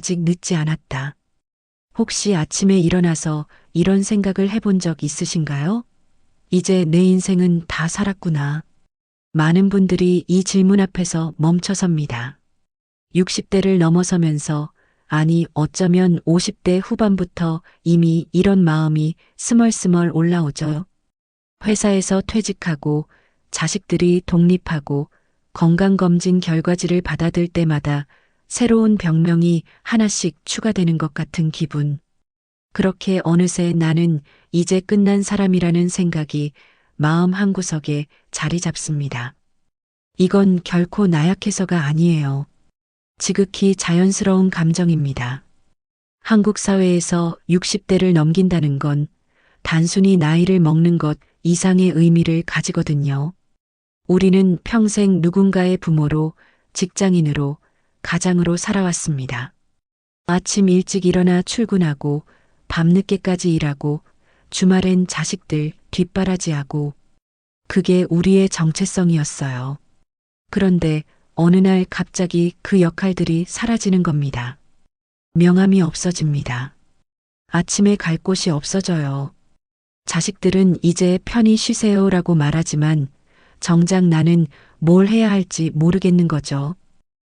아직 늦지 않았다. 혹시 아침에 일어나서 이런 생각을 해본 적 있으신가요? 이제 내 인생은 다 살았구나. 많은 분들이 이 질문 앞에서 멈춰섭니다. 60대를 넘어서면서, 아니 어쩌면 50대 후반부터 이미 이런 마음이 스멀스멀 올라오죠. 회사에서 퇴직하고 자식들이 독립하고 건강검진 결과지를 받아들 때마다 새로운 병명이 하나씩 추가되는 것 같은 기분. 그렇게 어느새 나는 이제 끝난 사람이라는 생각이 마음 한구석에 자리 잡습니다. 이건 결코 나약해서가 아니에요. 지극히 자연스러운 감정입니다. 한국 사회에서 60대를 넘긴다는 건 단순히 나이를 먹는 것 이상의 의미를 가지거든요. 우리는 평생 누군가의 부모로, 직장인으로, 가장으로 살아왔습니다. 아침 일찍 일어나 출근하고, 밤늦게까지 일하고, 주말엔 자식들 뒷바라지하고, 그게 우리의 정체성이었어요. 그런데 어느 날 갑자기 그 역할들이 사라지는 겁니다. 명함이 없어집니다. 아침에 갈 곳이 없어져요. 자식들은 이제 편히 쉬세요라고 말하지만 정작 나는 뭘 해야 할지 모르겠는 거죠.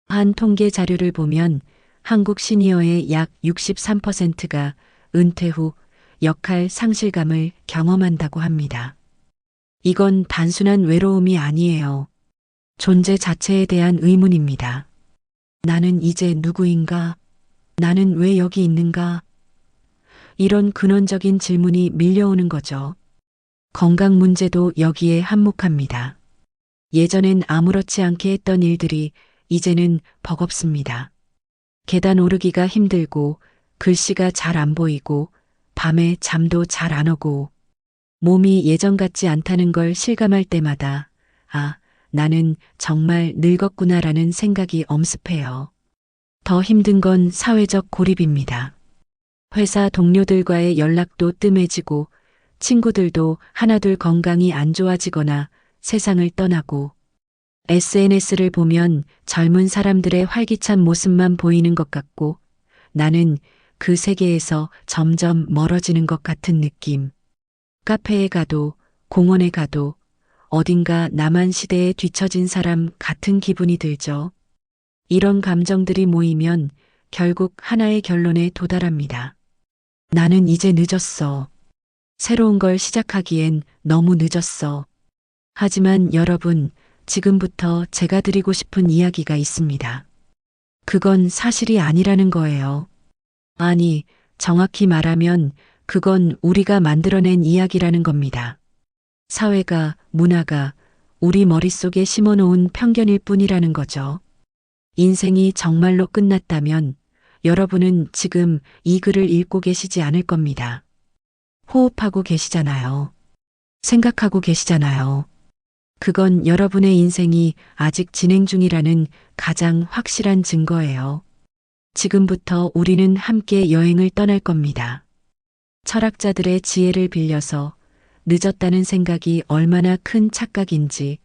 한 통계 자료를 보면 한국 시니어의 약 63%가 은퇴 후 역할 상실감을 경험한다고 합니다. 이건 단순한 외로움이 아니에요. 존재 자체에 대한 의문입니다. 나는 이제 누구인가? 나는 왜 여기 있는가? 이런 근원적인 질문이 밀려오는 거죠. 건강 문제도 여기에 한몫합니다. 예전엔 아무렇지 않게 했던 일들이 이제는 버겁습니다. 계단 오르기가 힘들고 글씨가 잘 안 보이고 밤에 잠도 잘 안 오고 몸이 예전 같지 않다는 걸 실감할 때마다 아, 나는 정말 늙었구나라는 생각이 엄습해요. 더 힘든 건 사회적 고립입니다. 회사 동료들과의 연락도 뜸해지고 친구들도 하나둘 건강이 안 좋아지거나 세상을 떠나고 SNS를 보면 젊은 사람들의 활기찬 모습만 보이는 것 같고 나는 그 세계에서 점점 멀어지는 것 같은 느낌. 카페에 가도 공원에 가도 어딘가 나만 시대에 뒤처진 사람 같은 기분이 들죠. 이런 감정들이 모이면 결국 하나의 결론에 도달합니다. 나는 이제 늦었어. 새로운 걸 시작하기엔 너무 늦었어. 하지만 여러분, 지금부터 제가 드리고 싶은 이야기가 있습니다. 그건 사실이 아니라는 거예요. 아니, 정확히 말하면 그건 우리가 만들어낸 이야기라는 겁니다. 사회가, 문화가 우리 머릿속에 심어놓은 편견일 뿐이라는 거죠. 인생이 정말로 끝났다면 여러분은 지금 이 글을 읽고 계시지 않을 겁니다. 호흡하고 계시잖아요. 생각하고 계시잖아요. 그건 여러분의 인생이 아직 진행 중이라는 가장 확실한 증거예요. 지금부터 우리는 함께 여행을 떠날 겁니다. 철학자들의 지혜를 빌려서 늦었다는 생각이 얼마나 큰 착각인지,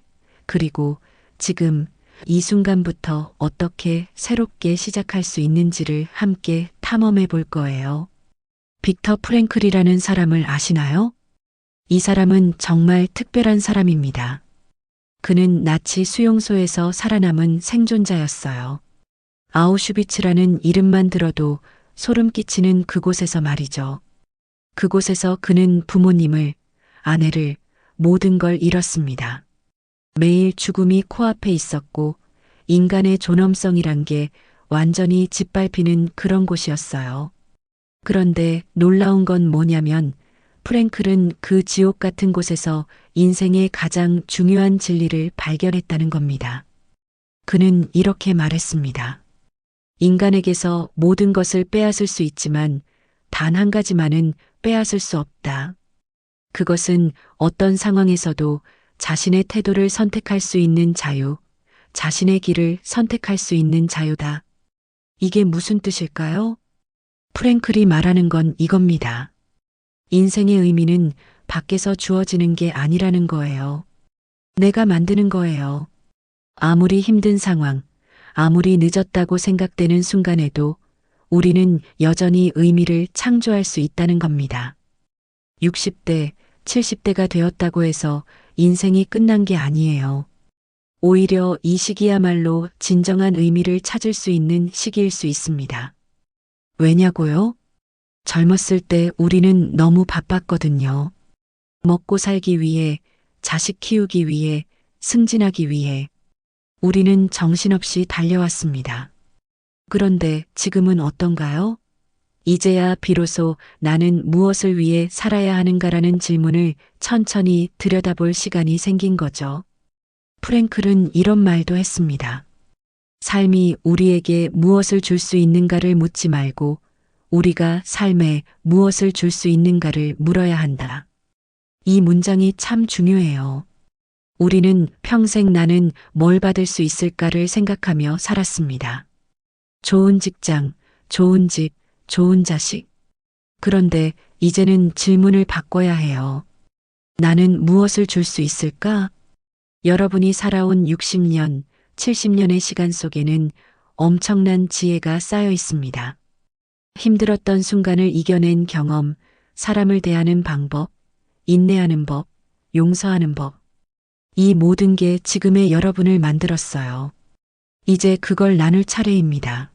그리고 지금 이 순간부터 어떻게 새롭게 시작할 수 있는지를 함께 탐험해 볼 거예요. 빅터 프랭클이라는 사람을 아시나요? 이 사람은 정말 특별한 사람입니다. 그는 나치 수용소에서 살아남은 생존자였어요. 아우슈비츠라는 이름만 들어도 소름 끼치는 그곳에서 말이죠. 그곳에서 그는 부모님을, 아내를, 모든 걸 잃었습니다. 매일 죽음이 코앞에 있었고 인간의 존엄성이란 게 완전히 짓밟히는 그런 곳이었어요. 그런데 놀라운 건 뭐냐면 프랭클은 그 지옥 같은 곳에서 인생의 가장 중요한 진리를 발견했다는 겁니다. 그는 이렇게 말했습니다. 인간에게서 모든 것을 빼앗을 수 있지만 단 한 가지만은 빼앗을 수 없다. 그것은 어떤 상황에서도 자신의 태도를 선택할 수 있는 자유, 자신의 길을 선택할 수 있는 자유다. 이게 무슨 뜻일까요? 프랭클이 말하는 건 이겁니다. 인생의 의미는 밖에서 주어지는 게 아니라는 거예요. 내가 만드는 거예요. 아무리 힘든 상황, 아무리 늦었다고 생각되는 순간에도 우리는 여전히 의미를 창조할 수 있다는 겁니다. 60대, 70대가 되었다고 해서 인생이 끝난 게 아니에요. 오히려 이 시기야말로 진정한 의미를 찾을 수 있는 시기일 수 있습니다. 왜냐고요? 젊었을 때 우리는 너무 바빴거든요. 먹고 살기 위해, 자식 키우기 위해, 승진하기 위해. 우리는 정신없이 달려왔습니다. 그런데 지금은 어떤가요? 이제야 비로소 나는 무엇을 위해 살아야 하는가라는 질문을 천천히 들여다볼 시간이 생긴 거죠. 프랭클은 이런 말도 했습니다. 삶이 우리에게 무엇을 줄 수 있는가를 묻지 말고 우리가 삶에 무엇을 줄 수 있는가를 물어야 한다. 이 문장이 참 중요해요. 우리는 평생 나는 뭘 받을 수 있을까를 생각하며 살았습니다. 좋은 직장, 좋은 집, 좋은 자식. 그런데 이제는 질문을 바꿔야 해요. 나는 무엇을 줄 수 있을까? 여러분이 살아온 60년, 70년의 시간 속에는 엄청난 지혜가 쌓여 있습니다. 힘들었던 순간을 이겨낸 경험, 사람을 대하는 방법, 인내하는 법, 용서하는 법. 이 모든 게 지금의 여러분을 만들었어요. 이제 그걸 나눌 차례입니다.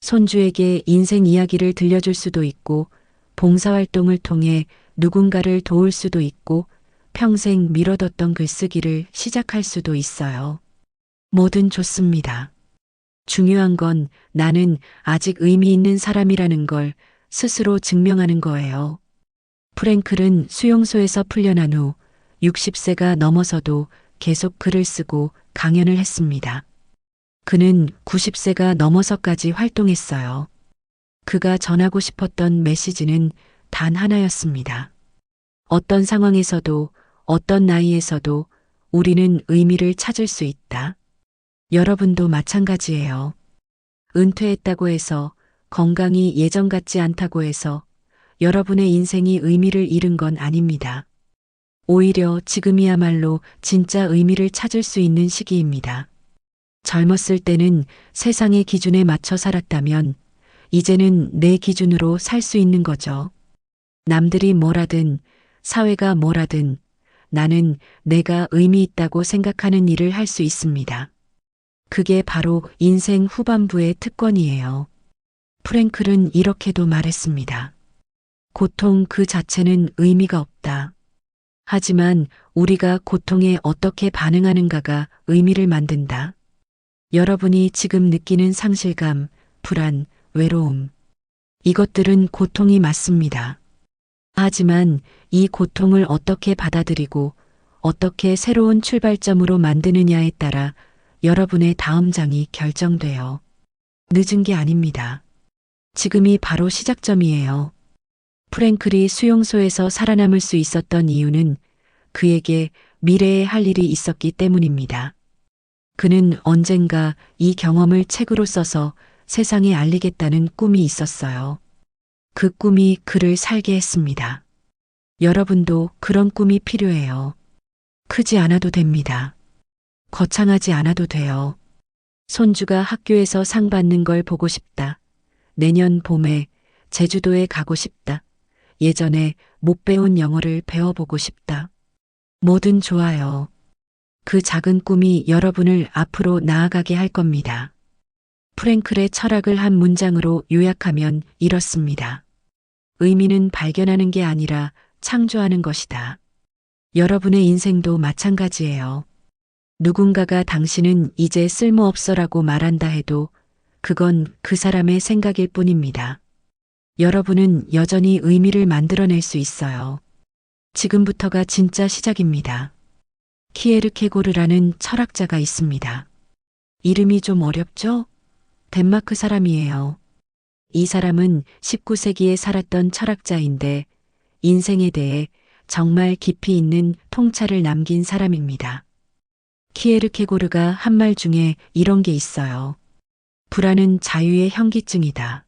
손주에게 인생 이야기를 들려줄 수도 있고, 봉사활동을 통해 누군가를 도울 수도 있고, 평생 미뤄뒀던 글쓰기를 시작할 수도 있어요. 뭐든 좋습니다. 중요한 건 나는 아직 의미 있는 사람이라는 걸 스스로 증명하는 거예요. 프랭클은 수용소에서 풀려난 후 60세가 넘어서도 계속 글을 쓰고 강연을 했습니다. 그는 90세가 넘어서까지 활동했어요. 그가 전하고 싶었던 메시지는 단 하나였습니다. 어떤 상황에서도 어떤 나이에서도 우리는 의미를 찾을 수 있다. 여러분도 마찬가지예요. 은퇴했다고 해서 건강이 예전 같지 않다고 해서 여러분의 인생이 의미를 잃은 건 아닙니다. 오히려 지금이야말로 진짜 의미를 찾을 수 있는 시기입니다. 젊었을 때는 세상의 기준에 맞춰 살았다면 이제는 내 기준으로 살 수 있는 거죠. 남들이 뭐라든 사회가 뭐라든 나는 내가 의미 있다고 생각하는 일을 할 수 있습니다. 그게 바로 인생 후반부의 특권이에요. 프랭클은 이렇게도 말했습니다. 고통 그 자체는 의미가 없다. 하지만 우리가 고통에 어떻게 반응하는가가 의미를 만든다. 여러분이 지금 느끼는 상실감, 불안, 외로움. 이것들은 고통이 맞습니다. 하지만 이 고통을 어떻게 받아들이고 어떻게 새로운 출발점으로 만드느냐에 따라 여러분의 다음 장이 결정돼요. 늦은 게 아닙니다. 지금이 바로 시작점이에요. 프랭클이 수용소에서 살아남을 수 있었던 이유는 그에게 미래에 할 일이 있었기 때문입니다. 그는 언젠가 이 경험을 책으로 써서 세상에 알리겠다는 꿈이 있었어요. 그 꿈이 그를 살게 했습니다. 여러분도 그런 꿈이 필요해요. 크지 않아도 됩니다. 거창하지 않아도 돼요. 손주가 학교에서 상 받는 걸 보고 싶다. 내년 봄에 제주도에 가고 싶다. 예전에 못 배운 영어를 배워보고 싶다. 뭐든 좋아요. 그 작은 꿈이 여러분을 앞으로 나아가게 할 겁니다. 프랭클의 철학을 한 문장으로 요약하면 이렇습니다. 의미는 발견하는 게 아니라 창조하는 것이다. 여러분의 인생도 마찬가지예요. 누군가가 당신은 이제 쓸모없어라고 말한다 해도 그건 그 사람의 생각일 뿐입니다. 여러분은 여전히 의미를 만들어낼 수 있어요. 지금부터가 진짜 시작입니다. 키에르케고르라는 철학자가 있습니다. 이름이 좀 어렵죠? 덴마크 사람이에요. 이 사람은 19세기에 살았던 철학자인데 인생에 대해 정말 깊이 있는 통찰을 남긴 사람입니다. 키에르케고르가 한 말 중에 이런 게 있어요. 불안은 자유의 현기증이다.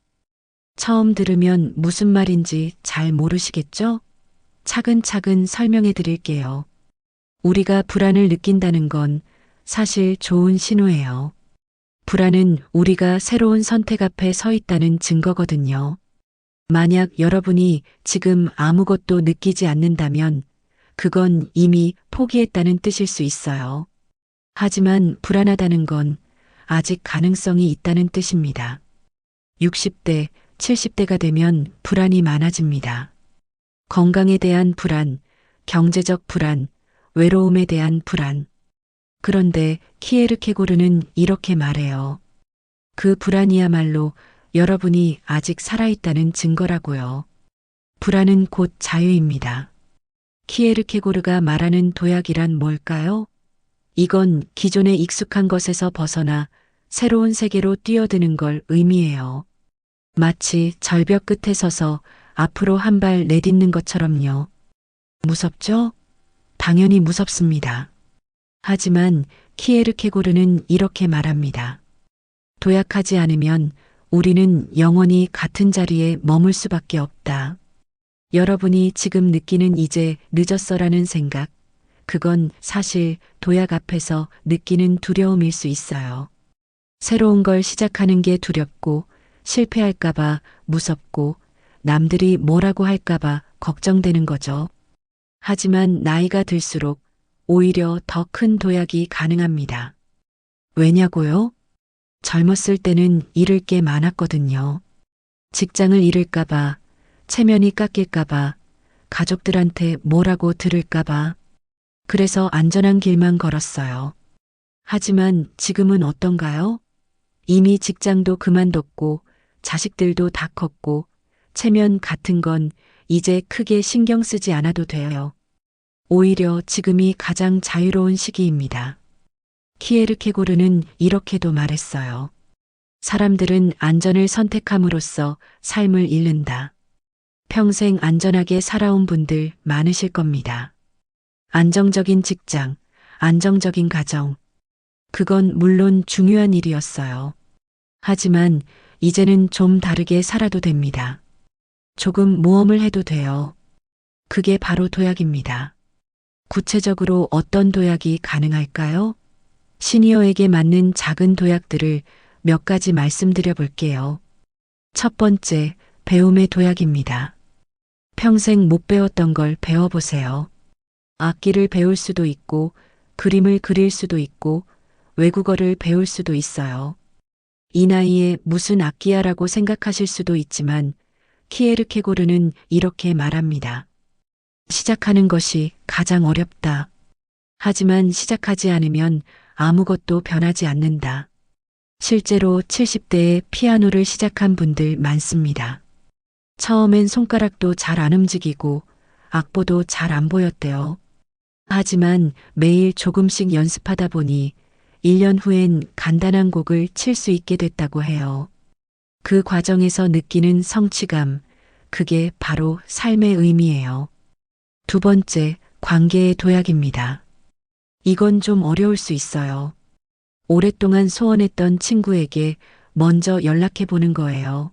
처음 들으면 무슨 말인지 잘 모르시겠죠? 차근차근 설명해 드릴게요. 우리가 불안을 느낀다는 건 사실 좋은 신호예요. 불안은 우리가 새로운 선택 앞에 서 있다는 증거거든요. 만약 여러분이 지금 아무것도 느끼지 않는다면 그건 이미 포기했다는 뜻일 수 있어요. 하지만 불안하다는 건 아직 가능성이 있다는 뜻입니다. 60대, 70대가 되면 불안이 많아집니다. 건강에 대한 불안, 경제적 불안, 외로움에 대한 불안. 그런데 키에르케고르는 이렇게 말해요. 그 불안이야말로 여러분이 아직 살아있다는 증거라고요. 불안은 곧 자유입니다. 키에르케고르가 말하는 도약이란 뭘까요? 이건 기존의 익숙한 것에서 벗어나 새로운 세계로 뛰어드는 걸 의미해요. 마치 절벽 끝에 서서 앞으로 한 발 내딛는 것처럼요. 무섭죠? 당연히 무섭습니다. 하지만 키에르케고르는 이렇게 말합니다. 도약하지 않으면 우리는 영원히 같은 자리에 머물 수밖에 없다. 여러분이 지금 느끼는 이제 늦었어라는 생각, 그건 사실 도약 앞에서 느끼는 두려움일 수 있어요. 새로운 걸 시작하는 게 두렵고 실패할까봐 무섭고 남들이 뭐라고 할까봐 걱정되는 거죠. 하지만 나이가 들수록 오히려 더 큰 도약이 가능합니다. 왜냐고요? 젊었을 때는 잃을 게 많았거든요. 직장을 잃을까봐, 체면이 깎일까봐, 가족들한테 뭐라고 들을까봐. 그래서 안전한 길만 걸었어요. 하지만 지금은 어떤가요? 이미 직장도 그만뒀고, 자식들도 다 컸고, 체면 같은 건 이제 크게 신경 쓰지 않아도 돼요. 오히려 지금이 가장 자유로운 시기입니다. 키에르케고르는 이렇게도 말했어요. 사람들은 안전을 선택함으로써 삶을 잃는다. 평생 안전하게 살아온 분들 많으실 겁니다. 안정적인 직장, 안정적인 가정. 그건 물론 중요한 일이었어요. 하지만 이제는 좀 다르게 살아도 됩니다. 조금 모험을 해도 돼요. 그게 바로 도약입니다. 구체적으로 어떤 도약이 가능할까요? 시니어에게 맞는 작은 도약들을 몇 가지 말씀드려 볼게요. 첫 번째, 배움의 도약입니다. 평생 못 배웠던 걸 배워보세요. 악기를 배울 수도 있고, 그림을 그릴 수도 있고, 외국어를 배울 수도 있어요. 이 나이에 무슨 악기야라고 생각하실 수도 있지만, 키에르케고르는 이렇게 말합니다. 시작하는 것이 가장 어렵다. 하지만 시작하지 않으면 아무것도 변하지 않는다. 실제로 70대에 피아노를 시작한 분들 많습니다. 처음엔 손가락도 잘 안 움직이고 악보도 잘 안 보였대요. 하지만 매일 조금씩 연습하다 보니 1년 후엔 간단한 곡을 칠 수 있게 됐다고 해요. 그 과정에서 느끼는 성취감, 그게 바로 삶의 의미예요. 두 번째, 관계의 도약입니다. 이건 좀 어려울 수 있어요. 오랫동안 소원했던 친구에게 먼저 연락해 보는 거예요.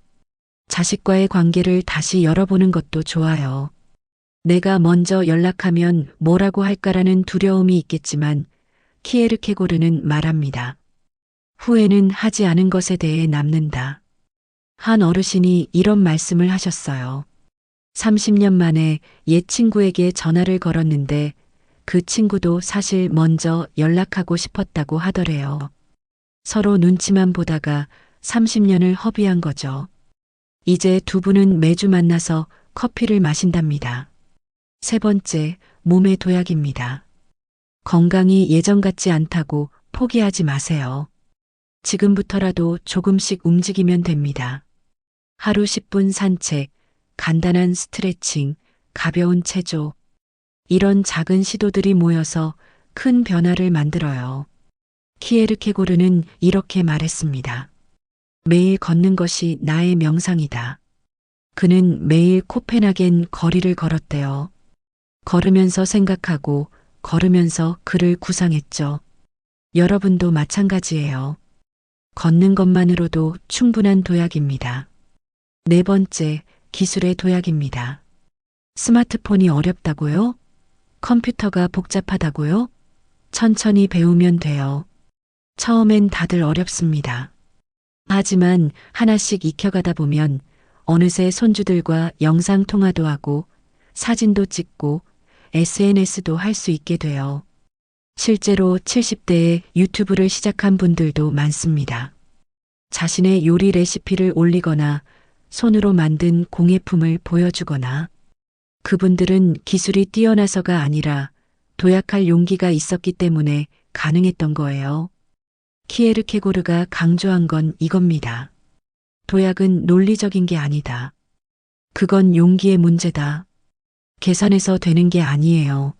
자식과의 관계를 다시 열어보는 것도 좋아요. 내가 먼저 연락하면 뭐라고 할까라는 두려움이 있겠지만 키에르케고르는 말합니다. 후회는 하지 않은 것에 대해 남는다. 한 어르신이 이런 말씀을 하셨어요. 30년 만에 옛 친구에게 전화를 걸었는데 그 친구도 사실 먼저 연락하고 싶었다고 하더래요. 서로 눈치만 보다가 30년을 허비한 거죠. 이제 두 분은 매주 만나서 커피를 마신답니다. 세 번째, 몸의 도약입니다. 건강이 예전 같지 않다고 포기하지 마세요. 지금부터라도 조금씩 움직이면 됩니다. 하루 10분 산책, 간단한 스트레칭, 가벼운 체조. 이런 작은 시도들이 모여서 큰 변화를 만들어요. 키에르케고르는 이렇게 말했습니다. 매일 걷는 것이 나의 명상이다. 그는 매일 코펜하겐 거리를 걸었대요. 걸으면서 생각하고 걸으면서 글을 구상했죠. 여러분도 마찬가지예요. 걷는 것만으로도 충분한 도약입니다. 네 번째, 기술의 도약입니다. 스마트폰이 어렵다고요? 컴퓨터가 복잡하다고요? 천천히 배우면 돼요. 처음엔 다들 어렵습니다. 하지만 하나씩 익혀가다 보면 어느새 손주들과 영상통화도 하고 사진도 찍고 SNS도 할 수 있게 돼요. 실제로 70대에 유튜브를 시작한 분들도 많습니다. 자신의 요리 레시피를 올리거나 손으로 만든 공예품을 보여주거나 그분들은 기술이 뛰어나서가 아니라 도약할 용기가 있었기 때문에 가능했던 거예요. 키에르케고르가 강조한 건 이겁니다. 도약은 논리적인 게 아니다. 그건 용기의 문제다. 계산해서 되는 게 아니에요.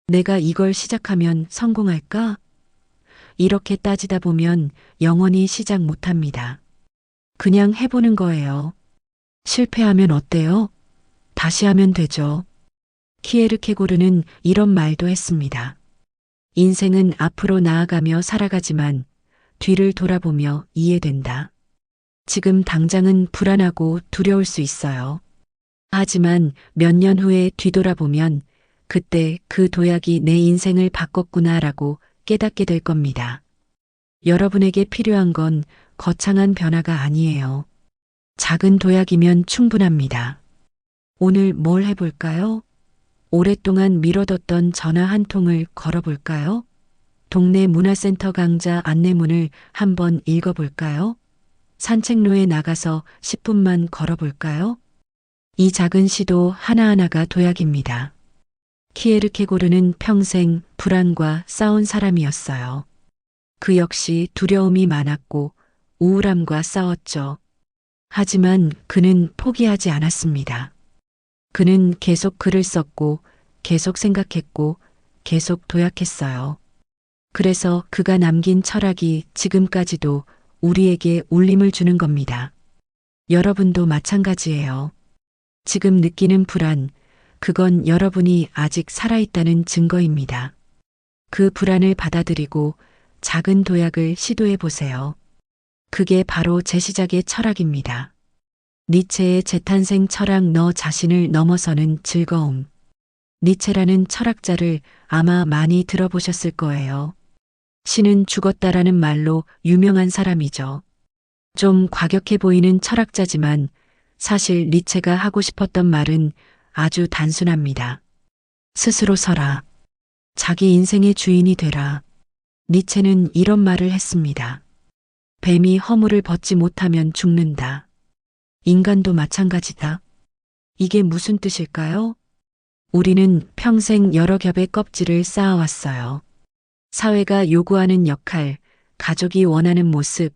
내가 이걸 시작하면 성공할까? 이렇게 따지다 보면 영원히 시작 못 합니다. 그냥 해보는 거예요. 실패하면 어때요? 다시 하면 되죠. 키에르케고르는 이런 말도 했습니다. 인생은 앞으로 나아가며 살아가지만 뒤를 돌아보며 이해된다. 지금 당장은 불안하고 두려울 수 있어요. 하지만 몇 년 후에 뒤돌아보면 그때 그 도약이 내 인생을 바꿨구나라고 깨닫게 될 겁니다. 여러분에게 필요한 건 거창한 변화가 아니에요. 작은 도약이면 충분합니다. 오늘 뭘 해볼까요? 오랫동안 미뤄뒀던 전화 한 통을 걸어볼까요? 동네 문화센터 강좌 안내문을 한번 읽어볼까요? 산책로에 나가서 10분만 걸어볼까요? 이 작은 시도 하나하나가 도약입니다. 키에르케고르는 평생 불안과 싸운 사람이었어요. 그 역시 두려움이 많았고 우울함과 싸웠죠. 하지만 그는 포기하지 않았습니다. 그는 계속 글을 썼고 계속 생각했고 계속 도약했어요. 그래서 그가 남긴 철학이 지금까지도 우리에게 울림을 주는 겁니다. 여러분도 마찬가지예요. 지금 느끼는 불안, 그건 여러분이 아직 살아있다는 증거입니다. 그 불안을 받아들이고 작은 도약을 시도해 보세요. 그게 바로 재시작의 철학입니다. 니체의 재탄생 철학 너 자신을 넘어서는 즐거움. 니체라는 철학자를 아마 많이 들어보셨을 거예요. 신은 죽었다라는 말로 유명한 사람이죠. 좀 과격해 보이는 철학자지만 사실 니체가 하고 싶었던 말은 아주 단순합니다. 스스로 서라. 자기 인생의 주인이 되라. 니체는 이런 말을 했습니다. 뱀이 허물을 벗지 못하면 죽는다. 인간도 마찬가지다. 이게 무슨 뜻일까요? 우리는 평생 여러 겹의 껍질을 쌓아왔어요. 사회가 요구하는 역할, 가족이 원하는 모습,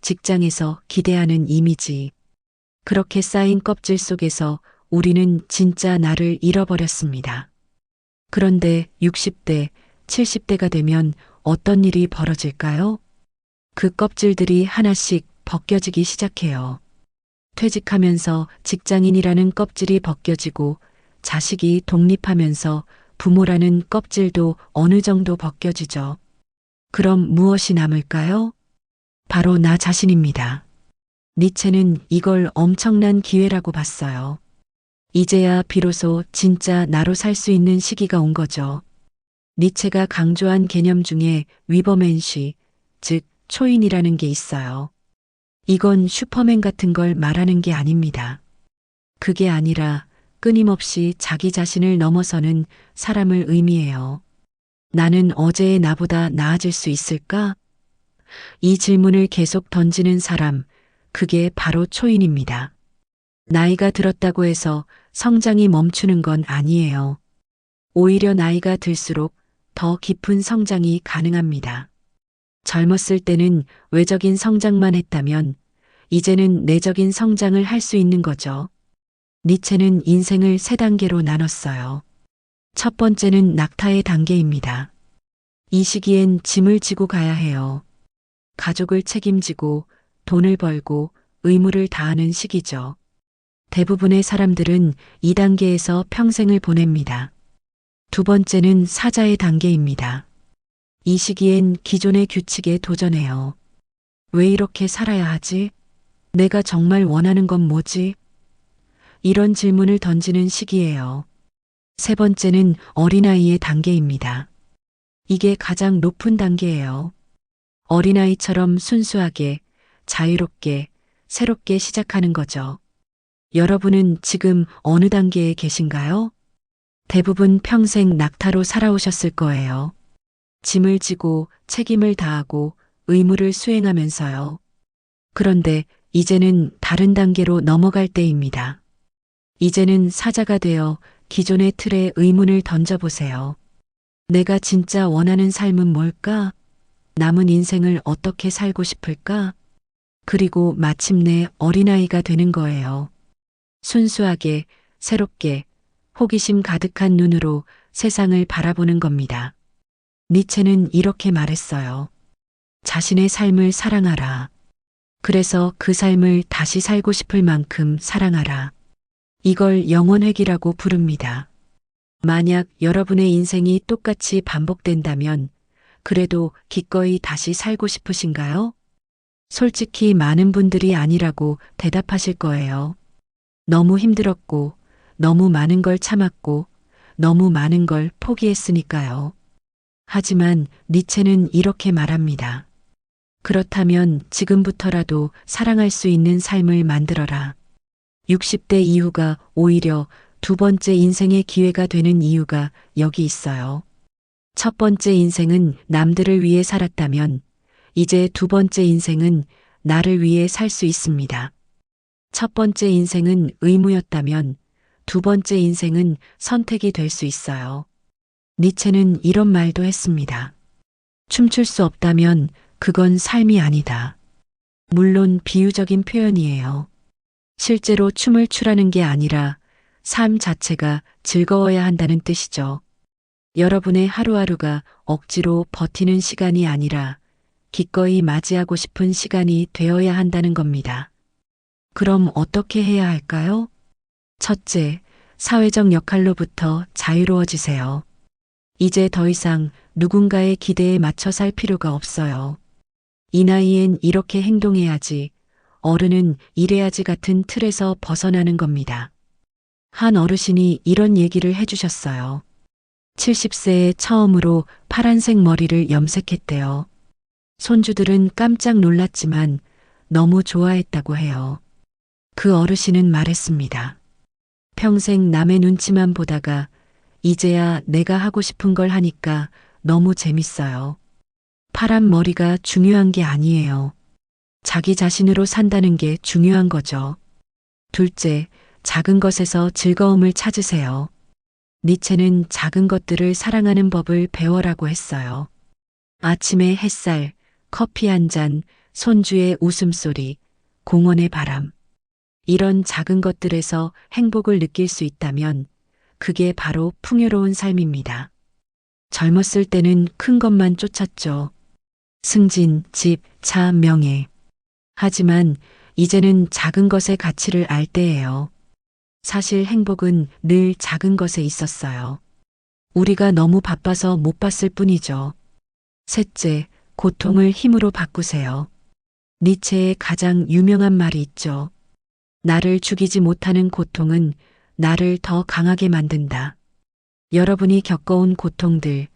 직장에서 기대하는 이미지. 그렇게 쌓인 껍질 속에서 우리는 진짜 나를 잃어버렸습니다. 그런데 60대, 70대가 되면 어떤 일이 벌어질까요? 그 껍질들이 하나씩 벗겨지기 시작해요. 퇴직하면서 직장인이라는 껍질이 벗겨지고 자식이 독립하면서 부모라는 껍질도 어느 정도 벗겨지죠. 그럼 무엇이 남을까요? 바로 나 자신입니다. 니체는 이걸 엄청난 기회라고 봤어요. 이제야 비로소 진짜 나로 살 수 있는 시기가 온 거죠. 니체가 강조한 개념 중에 위버맨시, 즉 초인이라는 게 있어요. 이건 슈퍼맨 같은 걸 말하는 게 아닙니다. 그게 아니라 끊임없이 자기 자신을 넘어서는 사람을 의미해요. 나는 어제의 나보다 나아질 수 있을까? 이 질문을 계속 던지는 사람, 그게 바로 초인입니다. 나이가 들었다고 해서 성장이 멈추는 건 아니에요. 오히려 나이가 들수록 더 깊은 성장이 가능합니다. 젊었을 때는 외적인 성장만 했다면 이제는 내적인 성장을 할 수 있는 거죠. 니체는 인생을 3단계로 나눴어요. 첫 번째는 낙타의 단계입니다. 이 시기엔 짐을 지고 가야 해요. 가족을 책임지고 돈을 벌고 의무를 다하는 시기죠. 대부분의 사람들은 2단계에서 평생을 보냅니다. 두 번째는 사자의 단계입니다. 이 시기엔 기존의 규칙에 도전해요. 왜 이렇게 살아야 하지? 내가 정말 원하는 건 뭐지? 이런 질문을 던지는 시기예요. 세 번째는 어린아이의 단계입니다. 이게 가장 높은 단계예요. 어린아이처럼 순수하게, 자유롭게, 새롭게 시작하는 거죠. 여러분은 지금 어느 단계에 계신가요? 대부분 평생 낙타로 살아오셨을 거예요. 짐을 지고 책임을 다하고 의무를 수행하면서요. 그런데 이제는 다른 단계로 넘어갈 때입니다. 이제는 사자가 되어 기존의 틀에 의문을 던져보세요. 내가 진짜 원하는 삶은 뭘까? 남은 인생을 어떻게 살고 싶을까? 그리고 마침내 어린아이가 되는 거예요. 순수하게, 새롭게, 호기심 가득한 눈으로 세상을 바라보는 겁니다. 니체는 이렇게 말했어요. 자신의 삶을 사랑하라. 그래서 그 삶을 다시 살고 싶을 만큼 사랑하라. 이걸 영원회귀라고 부릅니다. 만약 여러분의 인생이 똑같이 반복된다면 그래도 기꺼이 다시 살고 싶으신가요? 솔직히 많은 분들이 아니라고 대답하실 거예요. 너무 힘들었고, 너무 많은 걸 참았고, 너무 많은 걸 포기했으니까요. 하지만 니체는 이렇게 말합니다. 그렇다면 지금부터라도 사랑할 수 있는 삶을 만들어라. 60대 이후가 오히려 두 번째 인생의 기회가 되는 이유가 여기 있어요. 첫 번째 인생은 남들을 위해 살았다면 이제 두 번째 인생은 나를 위해 살 수 있습니다. 첫 번째 인생은 의무였다면 두 번째 인생은 선택이 될 수 있어요. 니체는 이런 말도 했습니다. 춤출 수 없다면 그건 삶이 아니다. 물론 비유적인 표현이에요. 실제로 춤을 추라는 게 아니라 삶 자체가 즐거워야 한다는 뜻이죠. 여러분의 하루하루가 억지로 버티는 시간이 아니라 기꺼이 맞이하고 싶은 시간이 되어야 한다는 겁니다. 그럼 어떻게 해야 할까요? 첫째, 사회적 역할로부터 자유로워지세요. 이제 더 이상 누군가의 기대에 맞춰 살 필요가 없어요. 이 나이엔 이렇게 행동해야지, 어른은 이래야지 같은 틀에서 벗어나는 겁니다. 한 어르신이 이런 얘기를 해주셨어요. 70세에 처음으로 파란색 머리를 염색했대요. 손주들은 깜짝 놀랐지만 너무 좋아했다고 해요. 그 어르신은 말했습니다. 평생 남의 눈치만 보다가 이제야 내가 하고 싶은 걸 하니까 너무 재밌어요. 파란 머리가 중요한 게 아니에요. 자기 자신으로 산다는 게 중요한 거죠. 둘째, 작은 것에서 즐거움을 찾으세요. 니체는 작은 것들을 사랑하는 법을 배워라고 했어요. 아침의 햇살, 커피 한 잔, 손주의 웃음소리, 공원의 바람. 이런 작은 것들에서 행복을 느낄 수 있다면 그게 바로 풍요로운 삶입니다. 젊었을 때는 큰 것만 쫓았죠. 승진, 집, 차, 명예. 하지만 이제는 작은 것의 가치를 알 때예요. 사실 행복은 늘 작은 것에 있었어요. 우리가 너무 바빠서 못 봤을 뿐이죠. 셋째, 고통을 힘으로 바꾸세요. 니체의 가장 유명한 말이 있죠. 나를 죽이지 못하는 고통은 나를 더 강하게 만든다. 여러분이 겪어온 고통들,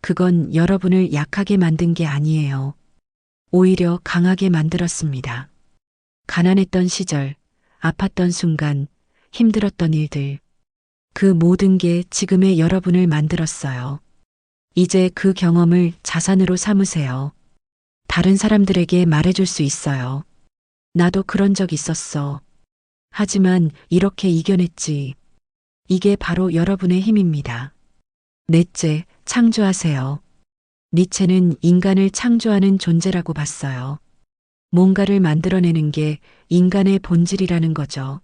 그건 여러분을 약하게 만든 게 아니에요. 오히려 강하게 만들었습니다. 가난했던 시절, 아팠던 순간, 힘들었던 일들. 그 모든 게 지금의 여러분을 만들었어요. 이제 그 경험을 자산으로 삼으세요. 다른 사람들에게 말해줄 수 있어요. 나도 그런 적 있었어. 하지만 이렇게 이겨냈지. 이게 바로 여러분의 힘입니다. 넷째, 창조하세요. 니체는 인간을 창조하는 존재라고 봤어요. 뭔가를 만들어내는 게 인간의 본질이라는 거죠.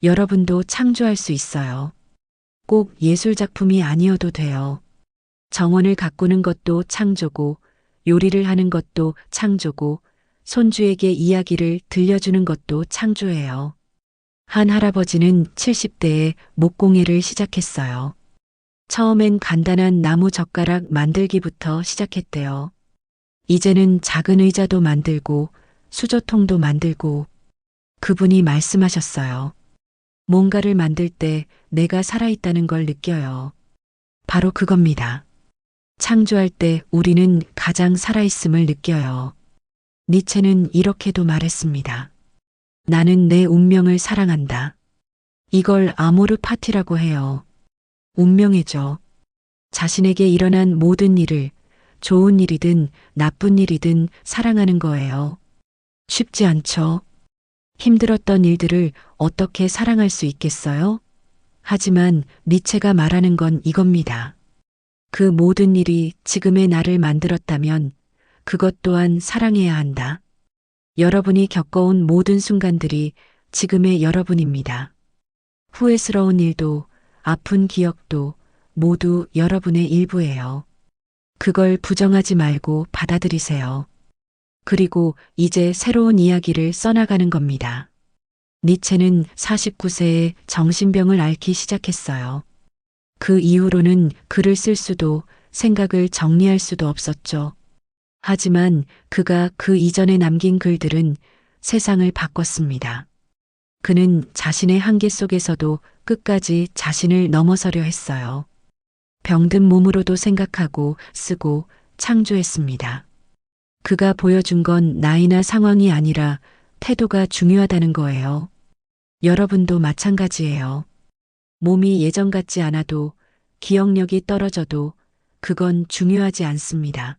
여러분도 창조할 수 있어요. 꼭 예술작품이 아니어도 돼요. 정원을 가꾸는 것도 창조고, 요리를 하는 것도 창조고, 손주에게 이야기를 들려주는 것도 창조예요. 한 할아버지는 70대에 목공예를 시작했어요. 처음엔 간단한 나무 젓가락 만들기부터 시작했대요. 이제는 작은 의자도 만들고 수저통도 만들고. 그분이 말씀하셨어요. 뭔가를 만들 때 내가 살아있다는 걸 느껴요. 바로 그겁니다. 창조할 때 우리는 가장 살아있음을 느껴요. 니체는 이렇게도 말했습니다. 나는 내 운명을 사랑한다. 이걸 아모르 파티라고 해요. 운명이죠. 자신에게 일어난 모든 일을 좋은 일이든 나쁜 일이든 사랑하는 거예요. 쉽지 않죠. 힘들었던 일들을 어떻게 사랑할 수 있겠어요? 하지만 니체가 말하는 건 이겁니다. 그 모든 일이 지금의 나를 만들었다면 그것 또한 사랑해야 한다. 여러분이 겪어온 모든 순간들이 지금의 여러분입니다. 후회스러운 일도 아픈 기억도 모두 여러분의 일부예요. 그걸 부정하지 말고 받아들이세요. 그리고 이제 새로운 이야기를 써나가는 겁니다. 니체는 49세에 정신병을 앓기 시작했어요. 그 이후로는 글을 쓸 수도 생각을 정리할 수도 없었죠. 하지만 그가 그 이전에 남긴 글들은 세상을 바꿨습니다. 그는 자신의 한계 속에서도 끝까지 자신을 넘어서려 했어요. 병든 몸으로도 생각하고 쓰고 창조했습니다. 그가 보여준 건 나이나 상황이 아니라 태도가 중요하다는 거예요. 여러분도 마찬가지예요. 몸이 예전 같지 않아도 기억력이 떨어져도 그건 중요하지 않습니다.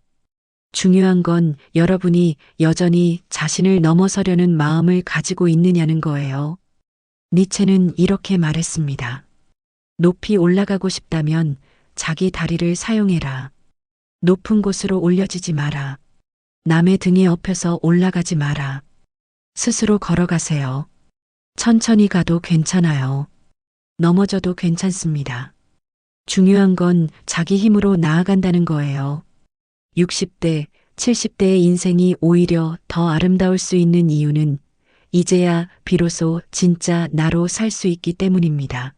중요한 건 여러분이 여전히 자신을 넘어서려는 마음을 가지고 있느냐는 거예요. 니체는 이렇게 말했습니다. 높이 올라가고 싶다면 자기 다리를 사용해라. 높은 곳으로 올려지지 마라. 남의 등에 업혀서 올라가지 마라. 스스로 걸어가세요. 천천히 가도 괜찮아요. 넘어져도 괜찮습니다. 중요한 건 자기 힘으로 나아간다는 거예요. 60대, 70대의 인생이 오히려 더 아름다울 수 있는 이유는 이제야 비로소 진짜 나로 살 수 있기 때문입니다.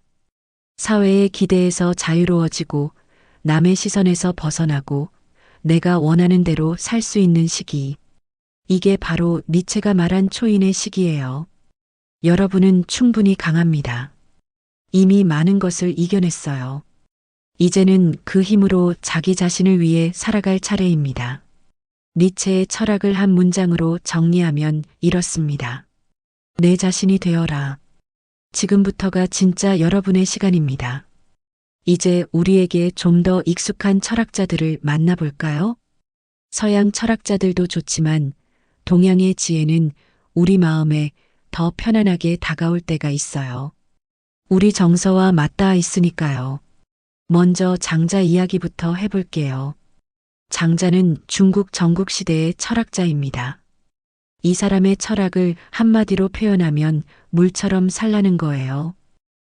사회의 기대에서 자유로워지고 남의 시선에서 벗어나고 내가 원하는 대로 살 수 있는 시기. 이게 바로 니체가 말한 초인의 시기예요. 여러분은 충분히 강합니다. 이미 많은 것을 이겨냈어요. 이제는 그 힘으로 자기 자신을 위해 살아갈 차례입니다. 니체의 철학을 한 문장으로 정리하면 이렇습니다. 내 자신이 되어라. 지금부터가 진짜 여러분의 시간입니다. 이제 우리에게 좀 더 익숙한 철학자들을 만나볼까요? 서양 철학자들도 좋지만 동양의 지혜는 우리 마음에 더 편안하게 다가올 때가 있어요. 우리 정서와 맞닿아 있으니까요. 먼저 장자 이야기부터 해볼게요. 장자는 중국 전국시대의 철학자입니다. 이 사람의 철학을 한마디로 표현하면 물처럼 살라는 거예요.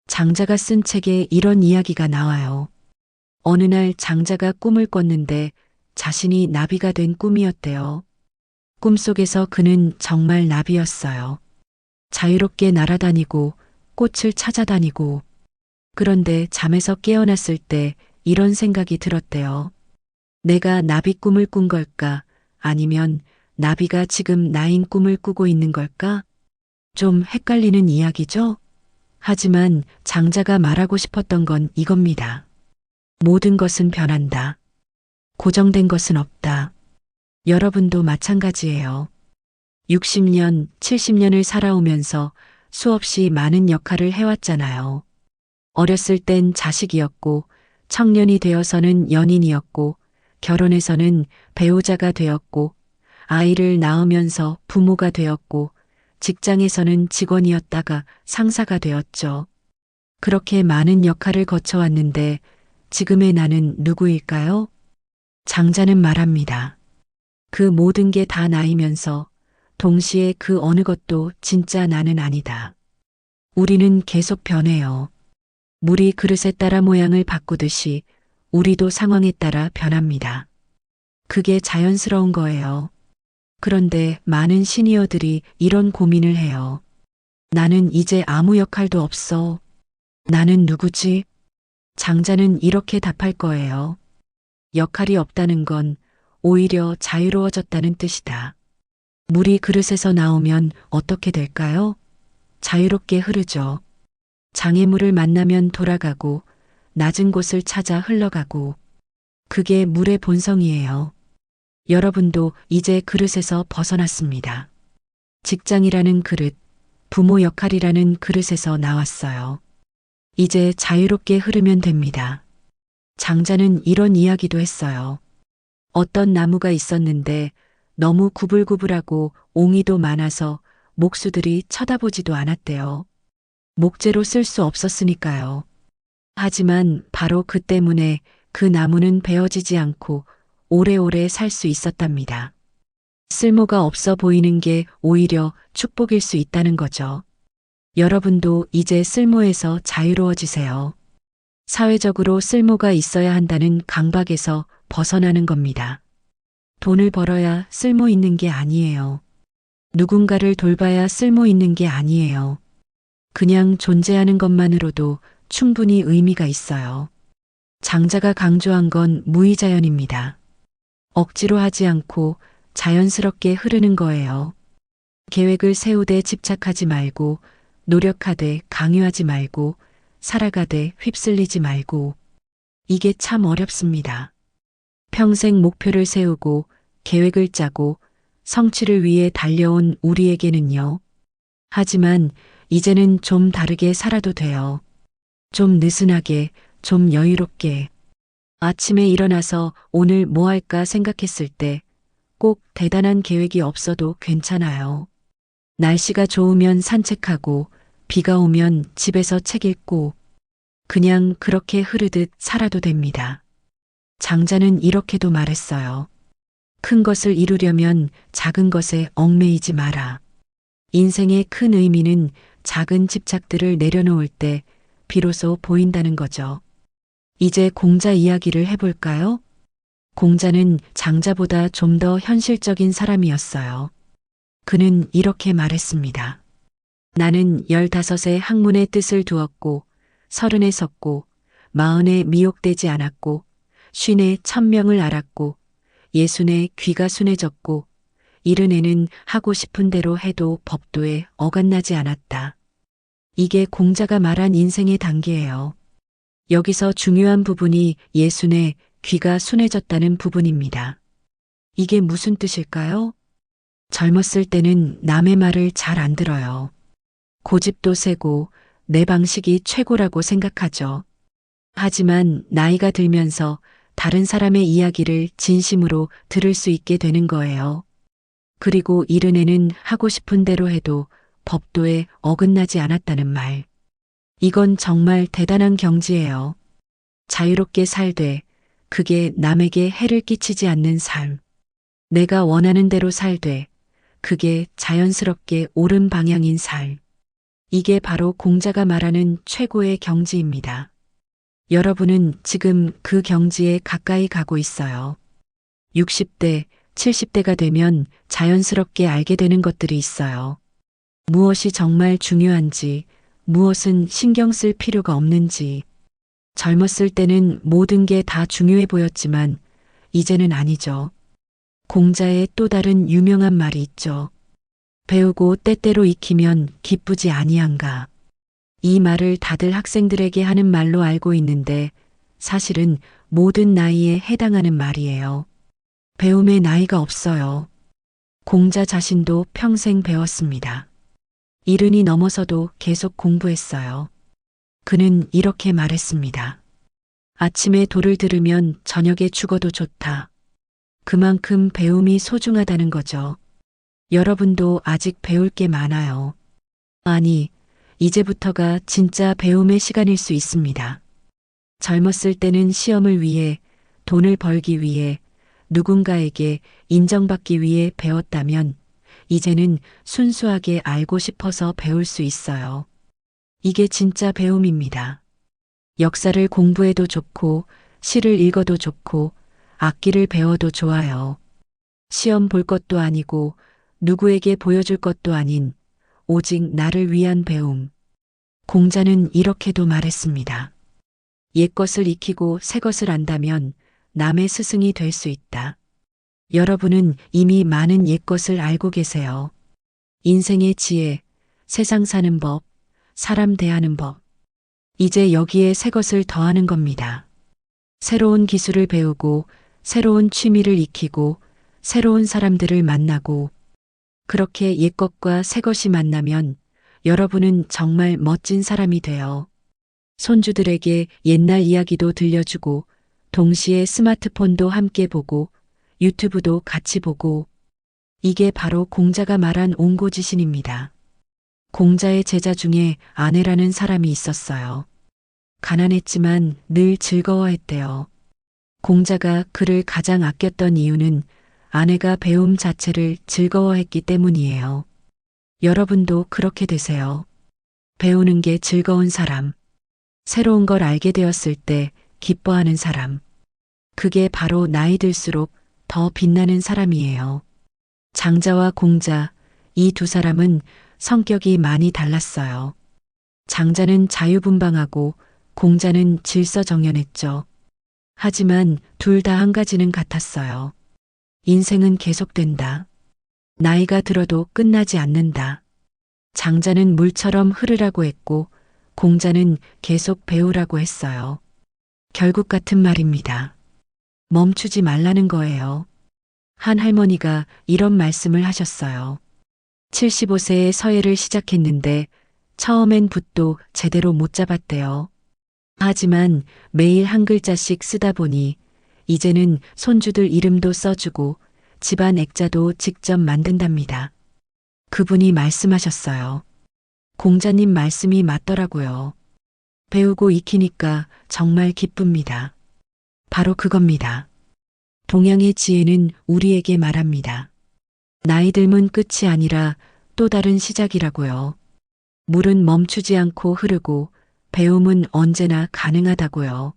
장자가 쓴 책에 이런 이야기가 나와요. 어느 날 장자가 꿈을 꿨는데 자신이 나비가 된 꿈이었대요. 꿈속에서 그는 정말 나비였어요. 자유롭게 날아다니고 꽃을 찾아다니고 그런데 잠에서 깨어났을 때 이런 생각이 들었대요. 내가 나비 꿈을 꾼 걸까? 아니면 나비가 지금 나인 꿈을 꾸고 있는 걸까? 좀 헷갈리는 이야기죠? 하지만 장자가 말하고 싶었던 건 이겁니다. 모든 것은 변한다. 고정된 것은 없다. 여러분도 마찬가지예요. 60년, 70년을 살아오면서 수없이 많은 역할을 해왔잖아요. 어렸을 땐 자식이었고, 청년이 되어서는 연인이었고, 결혼해서는 배우자가 되었고, 아이를 낳으면서 부모가 되었고, 직장에서는 직원이었다가 상사가 되었죠. 그렇게 많은 역할을 거쳐왔는데 지금의 나는 누구일까요? 장자는 말합니다. 그 모든 게 다 나이면서 동시에 그 어느 것도 진짜 나는 아니다. 우리는 계속 변해요. 물이 그릇에 따라 모양을 바꾸듯이 우리도 상황에 따라 변합니다. 그게 자연스러운 거예요. 그런데 많은 시니어들이 이런 고민을 해요. 나는 이제 아무 역할도 없어. 나는 누구지? 장자는 이렇게 답할 거예요. 역할이 없다는 건 오히려 자유로워졌다는 뜻이다. 물이 그릇에서 나오면 어떻게 될까요? 자유롭게 흐르죠. 장애물을 만나면 돌아가고 낮은 곳을 찾아 흘러가고 그게 물의 본성이에요. 여러분도 이제 그릇에서 벗어났습니다. 직장이라는 그릇, 부모 역할이라는 그릇에서 나왔어요. 이제 자유롭게 흐르면 됩니다. 장자는 이런 이야기도 했어요. 어떤 나무가 있었는데 너무 구불구불하고 옹이도 많아서 목수들이 쳐다보지도 않았대요. 목재로 쓸 수 없었으니까요. 하지만 바로 그 때문에 그 나무는 베어지지 않고 오래오래 살 수 있었답니다. 쓸모가 없어 보이는 게 오히려 축복일 수 있다는 거죠. 여러분도 이제 쓸모에서 자유로워지세요. 사회적으로 쓸모가 있어야 한다는 강박에서 벗어나는 겁니다. 돈을 벌어야 쓸모 있는 게 아니에요. 누군가를 돌봐야 쓸모 있는 게 아니에요. 그냥 존재하는 것만으로도 충분히 의미가 있어요. 장자가 강조한 건 무의자연입니다. 억지로 하지 않고 자연스럽게 흐르는 거예요. 계획을 세우되 집착하지 말고, 노력하되 강요하지 말고, 살아가되 휩쓸리지 말고. 이게 참 어렵습니다. 평생 목표를 세우고 계획을 짜고 성취를 위해 달려온 우리에게는요. 하지만 이제는 좀 다르게 살아도 돼요. 좀 느슨하게, 좀 여유롭게. 아침에 일어나서 오늘 뭐 할까 생각했을 때 꼭 대단한 계획이 없어도 괜찮아요. 날씨가 좋으면 산책하고, 비가 오면 집에서 책 읽고, 그냥 그렇게 흐르듯 살아도 됩니다. 장자는 이렇게도 말했어요. 큰 것을 이루려면 작은 것에 얽매이지 마라. 인생의 큰 의미는 작은 집착들을 내려놓을 때 비로소 보인다는 거죠. 이제 공자 이야기를 해볼까요? 공자는 장자보다 좀 더 현실적인 사람이었어요. 그는 이렇게 말했습니다. 나는 15에 학문의 뜻을 두었고, 30에 섰고, 40에 미혹되지 않았고, 50에 천명을 알았고, 60에 귀가 순해졌고, 70에는 하고 싶은 대로 해도 법도에 어긋나지 않았다. 이게 공자가 말한 인생의 단계예요. 여기서 중요한 부분이 60에 귀가 순해졌다는 부분입니다. 이게 무슨 뜻일까요? 젊었을 때는 남의 말을 잘 안 들어요. 고집도 세고 내 방식이 최고라고 생각하죠. 하지만 나이가 들면서 다른 사람의 이야기를 진심으로 들을 수 있게 되는 거예요. 그리고 70에는 하고 싶은 대로 해도 법도에 어긋나지 않았다는 말. 이건 정말 대단한 경지예요. 자유롭게 살되 그게 남에게 해를 끼치지 않는 삶. 내가 원하는 대로 살되 그게 자연스럽게 옳은 방향인 삶. 이게 바로 공자가 말하는 최고의 경지입니다. 여러분은 지금 그 경지에 가까이 가고 있어요. 60대, 70대가 되면 자연스럽게 알게 되는 것들이 있어요. 무엇이 정말 중요한지, 무엇은 신경 쓸 필요가 없는지. 젊었을 때는 모든 게 다 중요해 보였지만 이제는 아니죠. 공자의 또 다른 유명한 말이 있죠. 배우고 때때로 익히면 기쁘지 아니한가. 이 말을 다들 학생들에게 하는 말로 알고 있는데 사실은 모든 나이에 해당하는 말이에요. 배움의 나이가 없어요. 공자 자신도 평생 배웠습니다. 70이 넘어서도 계속 공부했어요. 그는 이렇게 말했습니다. 아침에 도를 들으면 저녁에 죽어도 좋다. 그만큼 배움이 소중하다는 거죠. 여러분도 아직 배울 게 많아요. 아니, 이제부터가 진짜 배움의 시간일 수 있습니다. 젊었을 때는 시험을 위해, 돈을 벌기 위해, 누군가에게 인정받기 위해 배웠다면 이제는 순수하게 알고 싶어서 배울 수 있어요. 이게 진짜 배움입니다. 역사를 공부해도 좋고, 시를 읽어도 좋고, 악기를 배워도 좋아요. 시험 볼 것도 아니고, 누구에게 보여줄 것도 아닌, 오직 나를 위한 배움. 공자는 이렇게도 말했습니다. 옛것을 익히고 새것을 안다면 남의 스승이 될 수 있다. 여러분은 이미 많은 옛것을 알고 계세요. 인생의 지혜, 세상 사는 법, 사람 대하는 법. 이제 여기에 새것을 더하는 겁니다. 새로운 기술을 배우고 새로운 취미를 익히고 새로운 사람들을 만나고 그렇게 옛것과 새것이 만나면 여러분은 정말 멋진 사람이 돼요. 손주들에게 옛날 이야기도 들려주고 동시에 스마트폰도 함께 보고 유튜브도 같이 보고 이게 바로 공자가 말한 옹고지신입니다. 공자의 제자 중에 아내라는 사람이 있었어요. 가난했지만 늘 즐거워했대요. 공자가 그를 가장 아꼈던 이유는 아내가 배움 자체를 즐거워했기 때문이에요. 여러분도 그렇게 되세요. 배우는 게 즐거운 사람, 새로운 걸 알게 되었을 때 기뻐하는 사람. 그게 바로 나이 들수록 더 빛나는 사람이에요. 장자와 공자, 이 두 사람은 성격이 많이 달랐어요. 장자는 자유분방하고 공자는 질서정연했죠. 하지만 둘 다 한 가지는 같았어요. 인생은 계속된다. 나이가 들어도 끝나지 않는다. 장자는 물처럼 흐르라고 했고 공자는 계속 배우라고 했어요. 결국 같은 말입니다. 멈추지 말라는 거예요. 한 할머니가 이런 말씀을 하셨어요. 75세에 서예를 시작했는데 처음엔 붓도 제대로 못 잡았대요. 하지만 매일 한 글자씩 쓰다 보니 이제는 손주들 이름도 써주고 집안 액자도 직접 만든답니다. 그분이 말씀하셨어요. 공자님 말씀이 맞더라고요. 배우고 익히니까 정말 기쁩니다. 바로 그겁니다. 동양의 지혜는 우리에게 말합니다. 나이 들면 끝이 아니라 또 다른 시작이라고요. 물은 멈추지 않고 흐르고 배움은 언제나 가능하다고요.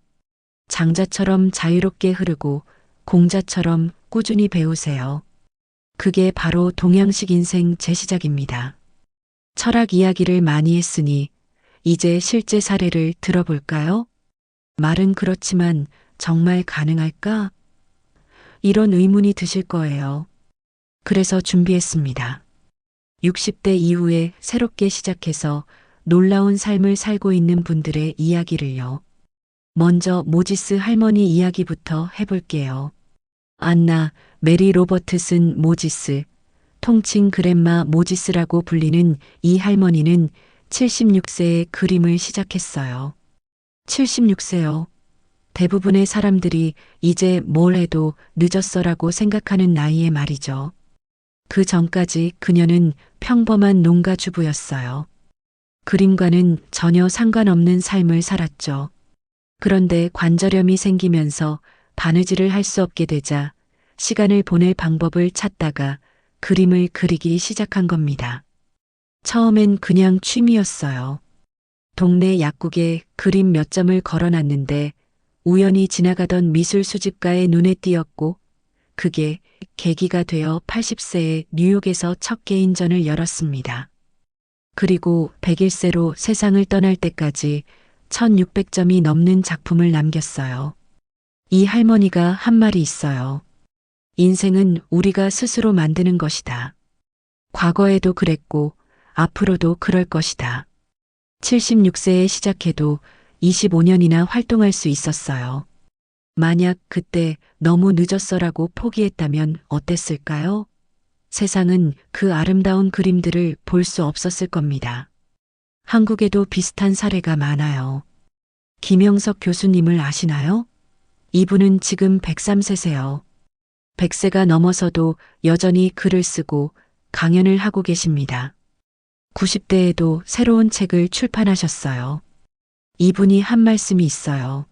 장자처럼 자유롭게 흐르고 공자처럼 꾸준히 배우세요. 그게 바로 동양식 인생 재시작입니다. 철학 이야기를 많이 했으니 이제 실제 사례를 들어볼까요? 말은 그렇지만 정말 가능할까? 이런 의문이 드실 거예요. 그래서 준비했습니다. 60대 이후에 새롭게 시작해서 놀라운 삶을 살고 있는 분들의 이야기를요. 먼저 모지스 할머니 이야기부터 해볼게요. 안나 메리 로버트슨 모지스, 통칭 그랜마 모지스라고 불리는 이 할머니는 76세에 그림을 시작했어요. 76세요. 대부분의 사람들이 이제 뭘 해도 늦었어라고 생각하는 나이에 말이죠. 그 전까지 그녀는 평범한 농가주부였어요. 그림과는 전혀 상관없는 삶을 살았죠. 그런데 관절염이 생기면서 바느질을 할 수 없게 되자 시간을 보낼 방법을 찾다가 그림을 그리기 시작한 겁니다. 처음엔 그냥 취미였어요. 동네 약국에 그림 몇 점을 걸어놨는데 우연히 지나가던 미술 수집가의 눈에 띄었고 그게 계기가 되어 80세에 뉴욕에서 첫 개인전을 열었습니다. 그리고 101세로 세상을 떠날 때까지 1600점이 넘는 작품을 남겼어요. 이 할머니가 한 말이 있어요. 인생은 우리가 스스로 만드는 것이다. 과거에도 그랬고 앞으로도 그럴 것이다. 76세에 시작해도 25년이나 활동할 수 있었어요. 만약 그때 너무 늦었어라고 포기했다면 어땠을까요? 세상은 그 아름다운 그림들을 볼 수 없었을 겁니다. 한국에도 비슷한 사례가 많아요. 김영석 교수님을 아시나요? 이분은 지금 103세세요. 100세가 넘어서도 여전히 글을 쓰고 강연을 하고 계십니다. 90대에도 새로운 책을 출판하셨어요. 이분이 한 말씀이 있어요.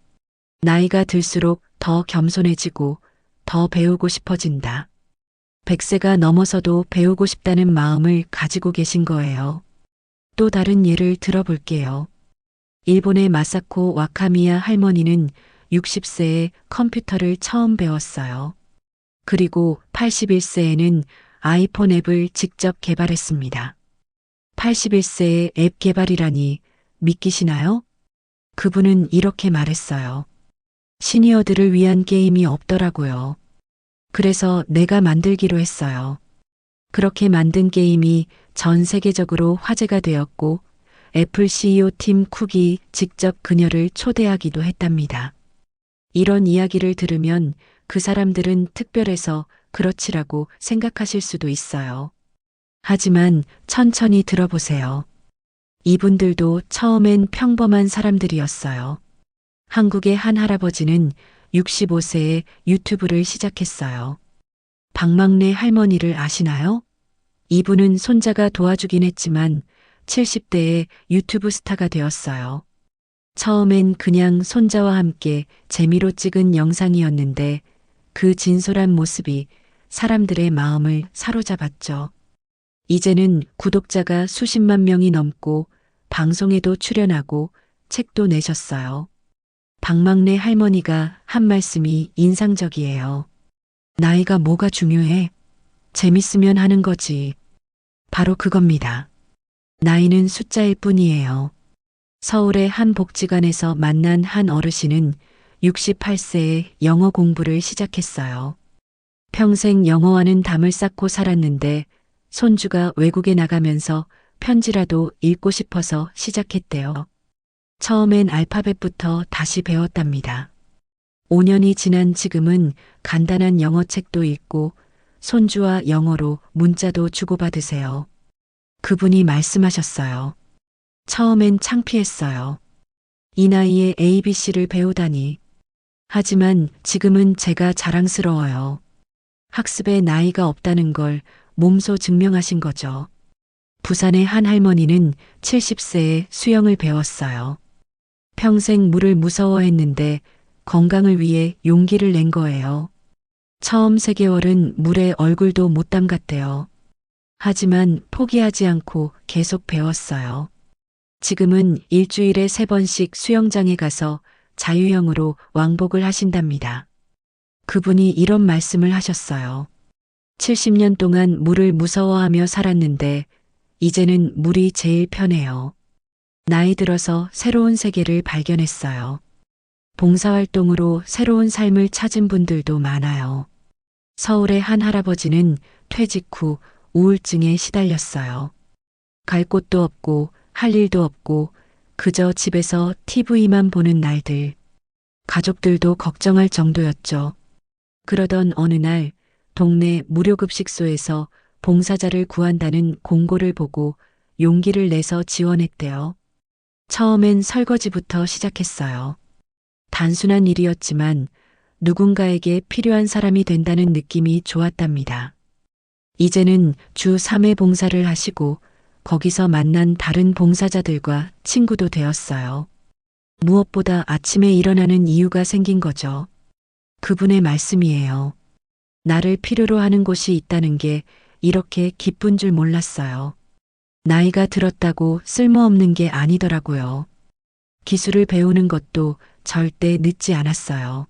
나이가 들수록 더 겸손해지고 더 배우고 싶어진다. 100세가 넘어서도 배우고 싶다는 마음을 가지고 계신 거예요. 또 다른 예를 들어볼게요. 일본의 마사코 와카미야 할머니는 60세에 컴퓨터를 처음 배웠어요. 그리고 81세에는 아이폰 앱을 직접 개발했습니다. 81세에 앱 개발이라니 믿기시나요? 그분은 이렇게 말했어요. 시니어들을 위한 게임이 없더라고요. 그래서 내가 만들기로 했어요. 그렇게 만든 게임이 전 세계적으로 화제가 되었고 애플 CEO 팀 쿡이 직접 그녀를 초대하기도 했답니다. 이런 이야기를 들으면 그 사람들은 특별해서 그렇지라고 생각하실 수도 있어요. 하지만 천천히 들어보세요. 이분들도 처음엔 평범한 사람들이었어요. 한국의 한 할아버지는 65세에 유튜브를 시작했어요. 박막래 할머니를 아시나요? 이분은 손자가 도와주긴 했지만 70대에 유튜브 스타가 되었어요. 처음엔 그냥 손자와 함께 재미로 찍은 영상이었는데 그 진솔한 모습이 사람들의 마음을 사로잡았죠. 이제는 구독자가 수십만 명이 넘고 방송에도 출연하고 책도 내셨어요. 박막래 할머니가 한 말씀이 인상적이에요. 나이가 뭐가 중요해? 재밌으면 하는 거지. 바로 그겁니다. 나이는 숫자일 뿐이에요. 서울의 한 복지관에서 만난 한 어르신은 68세에 영어 공부를 시작했어요. 평생 영어와는 담을 쌓고 살았는데 손주가 외국에 나가면서 편지라도 읽고 싶어서 시작했대요. 처음엔 알파벳부터 다시 배웠답니다. 5년이 지난 지금은 간단한 영어책도 읽고 손주와 영어로 문자도 주고받으세요. 그분이 말씀하셨어요. 처음엔 창피했어요. 이 나이에 ABC를 배우다니. 하지만 지금은 제가 자랑스러워요. 학습에 나이가 없다는 걸 몸소 증명하신 거죠. 부산의 한 할머니는 70세에 수영을 배웠어요. 평생 물을 무서워했는데 건강을 위해 용기를 낸 거예요. 처음 3개월은 물에 얼굴도 못 담갔대요. 하지만 포기하지 않고 계속 배웠어요. 지금은 일주일에 3번씩 수영장에 가서 자유형으로 왕복을 하신답니다. 그분이 이런 말씀을 하셨어요. 70년 동안 물을 무서워하며 살았는데 이제는 물이 제일 편해요. 나이 들어서 새로운 세계를 발견했어요. 봉사활동으로 새로운 삶을 찾은 분들도 많아요. 서울의 한 할아버지는 퇴직 후 우울증에 시달렸어요. 갈 곳도 없고 할 일도 없고 그저 집에서 TV만 보는 날들. 가족들도 걱정할 정도였죠. 그러던 어느 날 동네 무료급식소에서 봉사자를 구한다는 공고를 보고 용기를 내서 지원했대요. 처음엔 설거지부터 시작했어요. 단순한 일이었지만 누군가에게 필요한 사람이 된다는 느낌이 좋았답니다. 이제는 주 3회 봉사를 하시고 거기서 만난 다른 봉사자들과 친구도 되었어요. 무엇보다 아침에 일어나는 이유가 생긴 거죠. 그분의 말씀이에요. 나를 필요로 하는 곳이 있다는 게 이렇게 기쁜 줄 몰랐어요. 나이가 들었다고 쓸모없는 게 아니더라고요. 기술을 배우는 것도 절대 늦지 않았어요.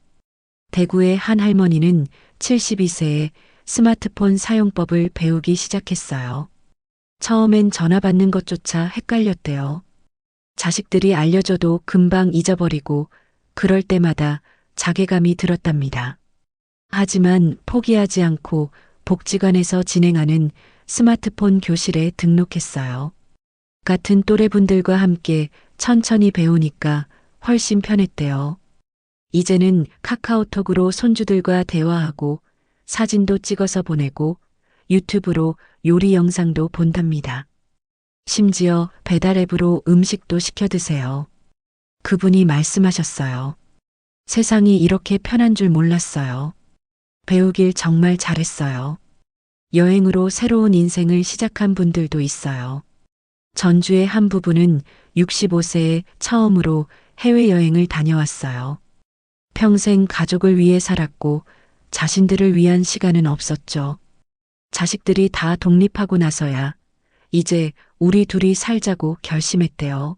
대구의 한 할머니는 72세에 스마트폰 사용법을 배우기 시작했어요. 처음엔 전화 받는 것조차 헷갈렸대요. 자식들이 알려줘도 금방 잊어버리고 그럴 때마다 자괴감이 들었답니다. 하지만 포기하지 않고 복지관에서 진행하는 스마트폰 교실에 등록했어요. 같은 또래분들과 함께 천천히 배우니까 훨씬 편했대요. 이제는 카카오톡으로 손주들과 대화하고 사진도 찍어서 보내고 유튜브로 요리 영상도 본답니다. 심지어 배달 앱으로 음식도 시켜 드세요. 그분이 말씀하셨어요. 세상이 이렇게 편한 줄 몰랐어요. 배우길 정말 잘했어요. 여행으로 새로운 인생을 시작한 분들도 있어요. 전주의 한 부부는 65세에 처음으로 해외여행을 다녀왔어요. 평생 가족을 위해 살았고 자신들을 위한 시간은 없었죠. 자식들이 다 독립하고 나서야 이제 우리 둘이 살자고 결심했대요.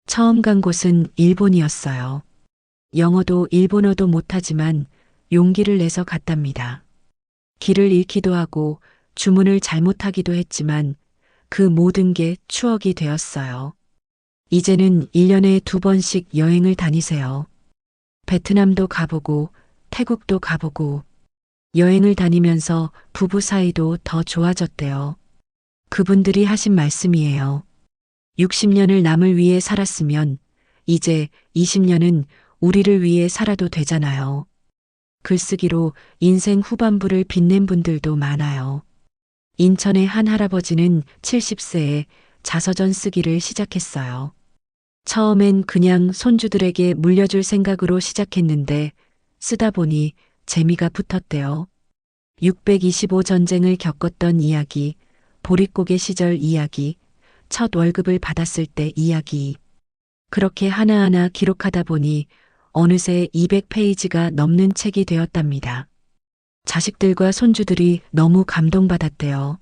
처음 간 곳은 일본이었어요. 영어도 일본어도 못하지만 용기를 내서 갔답니다. 길을 잃기도 하고 주문을 잘못하기도 했지만 그 모든 게 추억이 되었어요. 이제는 1년에 2번씩 여행을 다니세요. 베트남도 가보고 태국도 가보고 여행을 다니면서 부부 사이도 더 좋아졌대요. 그분들이 하신 말씀이에요. 60년을 남을 위해 살았으면 이제 20년은 우리를 위해 살아도 되잖아요. 글쓰기로 인생 후반부를 빛낸 분들도 많아요. 인천의 한 할아버지는 70세에 자서전 쓰기를 시작했어요. 처음엔 그냥 손주들에게 물려줄 생각으로 시작했는데 쓰다 보니 재미가 붙었대요. 625 전쟁을 겪었던 이야기, 보릿고개 시절 이야기, 첫 월급을 받았을 때 이야기. 그렇게 하나하나 기록하다 보니 어느새 200페이지가 넘는 책이 되었답니다. 자식들과 손주들이 너무 감동받았대요.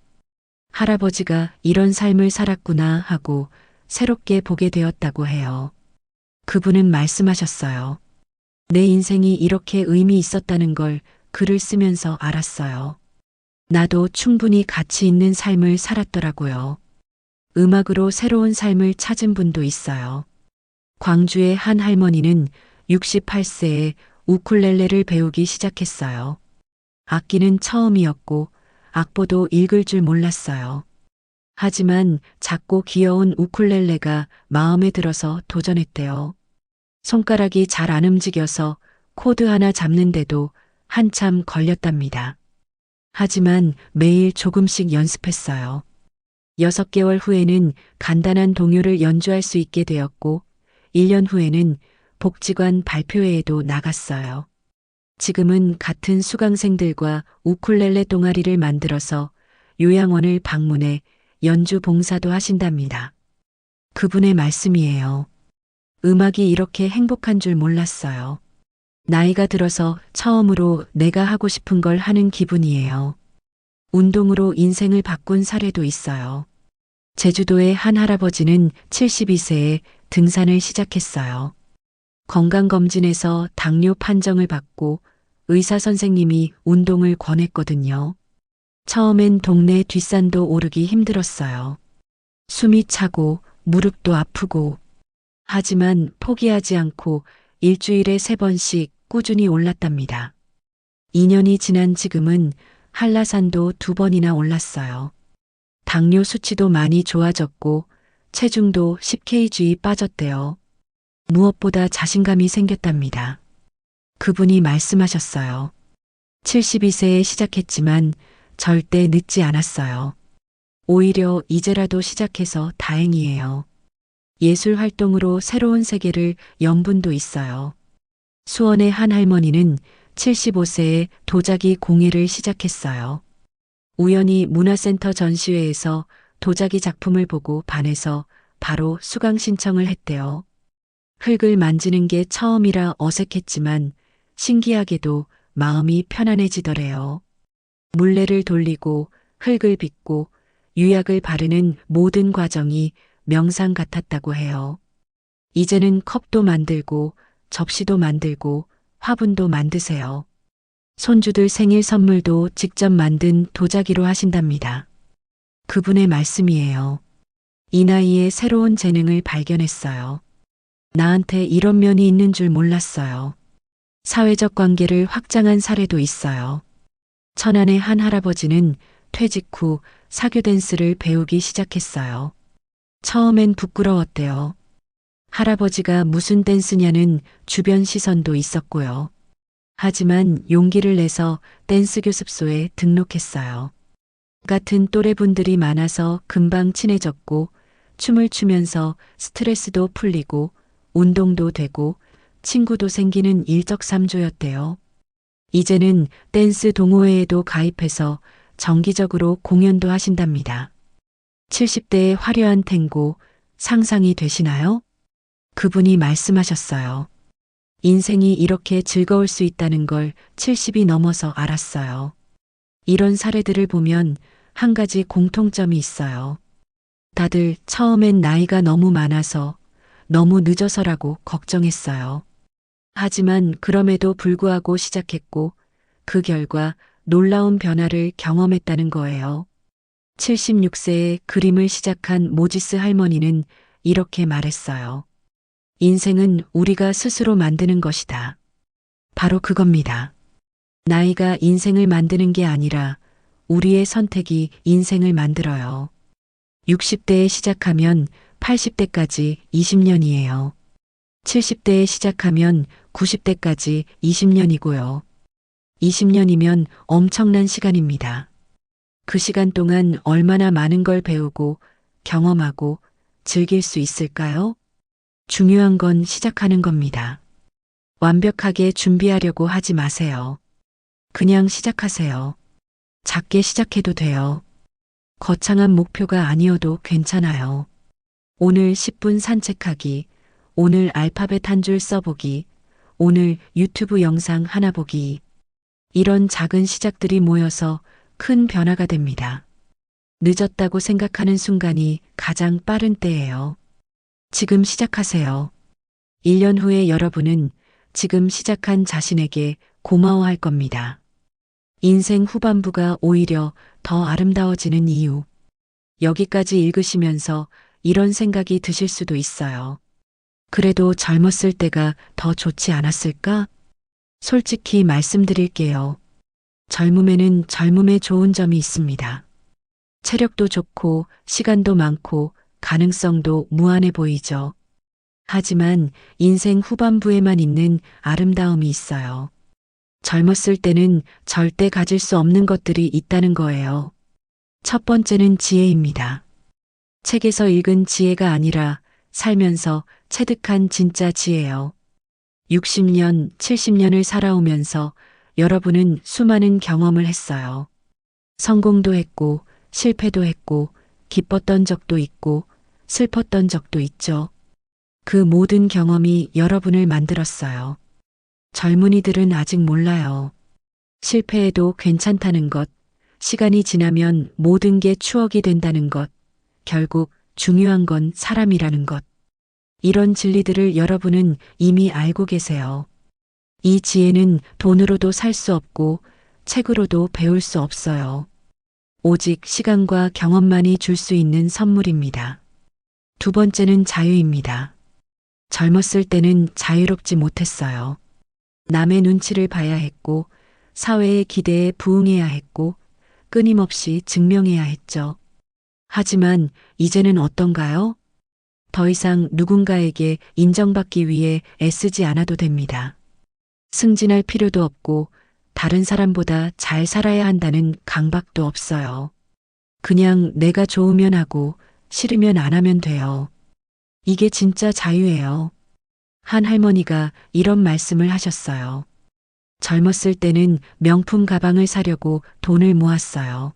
할아버지가 이런 삶을 살았구나 하고 새롭게 보게 되었다고 해요. 그분은 말씀하셨어요. 내 인생이 이렇게 의미 있었다는 걸 글을 쓰면서 알았어요. 나도 충분히 가치 있는 삶을 살았더라고요. 음악으로 새로운 삶을 찾은 분도 있어요. 광주의 한 할머니는 68세에 우쿨렐레를 배우기 시작했어요. 악기는 처음이었고 악보도 읽을 줄 몰랐어요. 하지만 작고 귀여운 우쿨렐레가 마음에 들어서 도전했대요. 손가락이 잘 안 움직여서 코드 하나 잡는데도 한참 걸렸답니다. 하지만 매일 조금씩 연습했어요. 6개월 후에는 간단한 동요를 연주할 수 있게 되었고 1년 후에는 복지관 발표회에도 나갔어요. 지금은 같은 수강생들과 우쿨렐레 동아리를 만들어서 요양원을 방문해 연주 봉사도 하신답니다. 그분의 말씀이에요. 음악이 이렇게 행복한 줄 몰랐어요. 나이가 들어서 처음으로 내가 하고 싶은 걸 하는 기분이에요. 운동으로 인생을 바꾼 사례도 있어요. 제주도의 한 할아버지는 72세에 등산을 시작했어요. 건강검진에서 당뇨 판정을 받고 의사 선생님이 운동을 권했거든요. 처음엔 동네 뒷산도 오르기 힘들었어요. 숨이 차고 무릎도 아프고. 하지만 포기하지 않고 일주일에 3번씩 꾸준히 올랐답니다. 2년이 지난 지금은 한라산도 2번이나 올랐어요. 당뇨 수치도 많이 좋아졌고 체중도 10kg 빠졌대요. 무엇보다 자신감이 생겼답니다. 그분이 말씀하셨어요. 72세에 시작했지만 절대 늦지 않았어요. 오히려 이제라도 시작해서 다행이에요. 예술 활동으로 새로운 세계를 연 분도 있어요. 수원의 한 할머니는 75세에 도자기 공예를 시작했어요. 우연히 문화센터 전시회에서 도자기 작품을 보고 반해서 바로 수강 신청을 했대요. 흙을 만지는 게 처음이라 어색했지만 신기하게도 마음이 편안해지더래요. 물레를 돌리고 흙을 빚고 유약을 바르는 모든 과정이 명상 같았다고 해요. 이제는 컵도 만들고 접시도 만들고 화분도 만드세요. 손주들 생일 선물도 직접 만든 도자기로 하신답니다. 그분의 말씀이에요. 이 나이에 새로운 재능을 발견했어요. 나한테 이런 면이 있는 줄 몰랐어요. 사회적 관계를 확장한 사례도 있어요. 천안의 한 할아버지는 퇴직 후 사교 댄스를 배우기 시작했어요. 처음엔 부끄러웠대요. 할아버지가 무슨 댄스냐는 주변 시선도 있었고요. 하지만 용기를 내서 댄스 교습소에 등록했어요. 같은 또래분들이 많아서 금방 친해졌고 춤을 추면서 스트레스도 풀리고 운동도 되고 친구도 생기는 일석삼조였대요. 이제는 댄스 동호회에도 가입해서 정기적으로 공연도 하신답니다. 70대의 화려한 탱고 상상이 되시나요? 그분이 말씀하셨어요. 인생이 이렇게 즐거울 수 있다는 걸 70이 넘어서 알았어요. 이런 사례들을 보면 한 가지 공통점이 있어요. 다들 처음엔 나이가 너무 많아서 너무 늦어서라고 걱정했어요. 하지만 그럼에도 불구하고 시작했고 그 결과 놀라운 변화를 경험했다는 거예요. 76세에 그림을 시작한 모지스 할머니는 이렇게 말했어요. 인생은 우리가 스스로 만드는 것이다. 바로 그겁니다. 나이가 인생을 만드는 게 아니라 우리의 선택이 인생을 만들어요. 60대에 시작하면 80대까지 20년이에요. 70대에 시작하면 90대까지 20년이고요. 20년이면 엄청난 시간입니다. 그 시간 동안 얼마나 많은 걸 배우고 경험하고 즐길 수 있을까요? 중요한 건 시작하는 겁니다. 완벽하게 준비하려고 하지 마세요. 그냥 시작하세요. 작게 시작해도 돼요. 거창한 목표가 아니어도 괜찮아요. 오늘 10분 산책하기, 오늘 알파벳 한 줄 써보기, 오늘 유튜브 영상 하나 보기. 이런 작은 시작들이 모여서 큰 변화가 됩니다. 늦었다고 생각하는 순간이 가장 빠른 때예요. 지금 시작하세요. 1년 후에 여러분은 지금 시작한 자신에게 고마워할 겁니다. 인생 후반부가 오히려 더 아름다워지는 이유. 여기까지 읽으시면서 이런 생각이 드실 수도 있어요. 그래도 젊었을 때가 더 좋지 않았을까? 솔직히 말씀드릴게요. 젊음에는 젊음의 좋은 점이 있습니다. 체력도 좋고 시간도 많고 가능성도 무한해 보이죠. 하지만 인생 후반부에만 있는 아름다움이 있어요. 젊었을 때는 절대 가질 수 없는 것들이 있다는 거예요. 첫 번째는 지혜입니다. 책에서 읽은 지혜가 아니라 살면서 체득한 진짜 지혜요. 60년, 70년을 살아오면서 여러분은 수많은 경험을 했어요. 성공도 했고, 실패도 했고, 기뻤던 적도 있고, 슬펐던 적도 있죠. 그 모든 경험이 여러분을 만들었어요. 젊은이들은 아직 몰라요. 실패해도 괜찮다는 것, 시간이 지나면 모든 게 추억이 된다는 것, 결국 중요한 건 사람이라는 것. 이런 진리들을 여러분은 이미 알고 계세요. 이 지혜는 돈으로도 살 수 없고 책으로도 배울 수 없어요. 오직 시간과 경험만이 줄 수 있는 선물입니다. 두 번째는 자유입니다. 젊었을 때는 자유롭지 못했어요. 남의 눈치를 봐야 했고, 사회의 기대에 부응해야 했고, 끊임없이 증명해야 했죠. 하지만 이제는 어떤가요? 더 이상 누군가에게 인정받기 위해 애쓰지 않아도 됩니다. 승진할 필요도 없고 다른 사람보다 잘 살아야 한다는 강박도 없어요. 그냥 내가 좋으면 하고 싫으면 안 하면 돼요. 이게 진짜 자유예요. 한 할머니가 이런 말씀을 하셨어요. 젊었을 때는 명품 가방을 사려고 돈을 모았어요.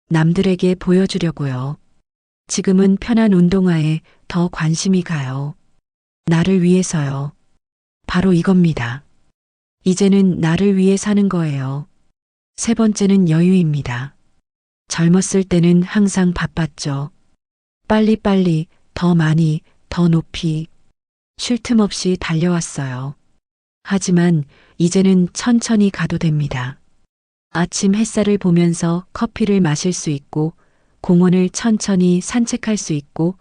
남들에게 보여주려고요. 지금은 편한 운동화에 더 관심이 가요. 나를 위해서요. 바로 이겁니다. 이제는 나를 위해 사는 거예요. 세 번째는 여유입니다. 젊었을 때는 항상 바빴죠. 빨리빨리, 더 많이, 더 높이, 쉴 틈 없이 달려왔어요. 하지만 이제는 천천히 가도 됩니다. 아침 햇살을 보면서 커피를 마실 수 있고, 공원을 천천히 산책할 수 있고,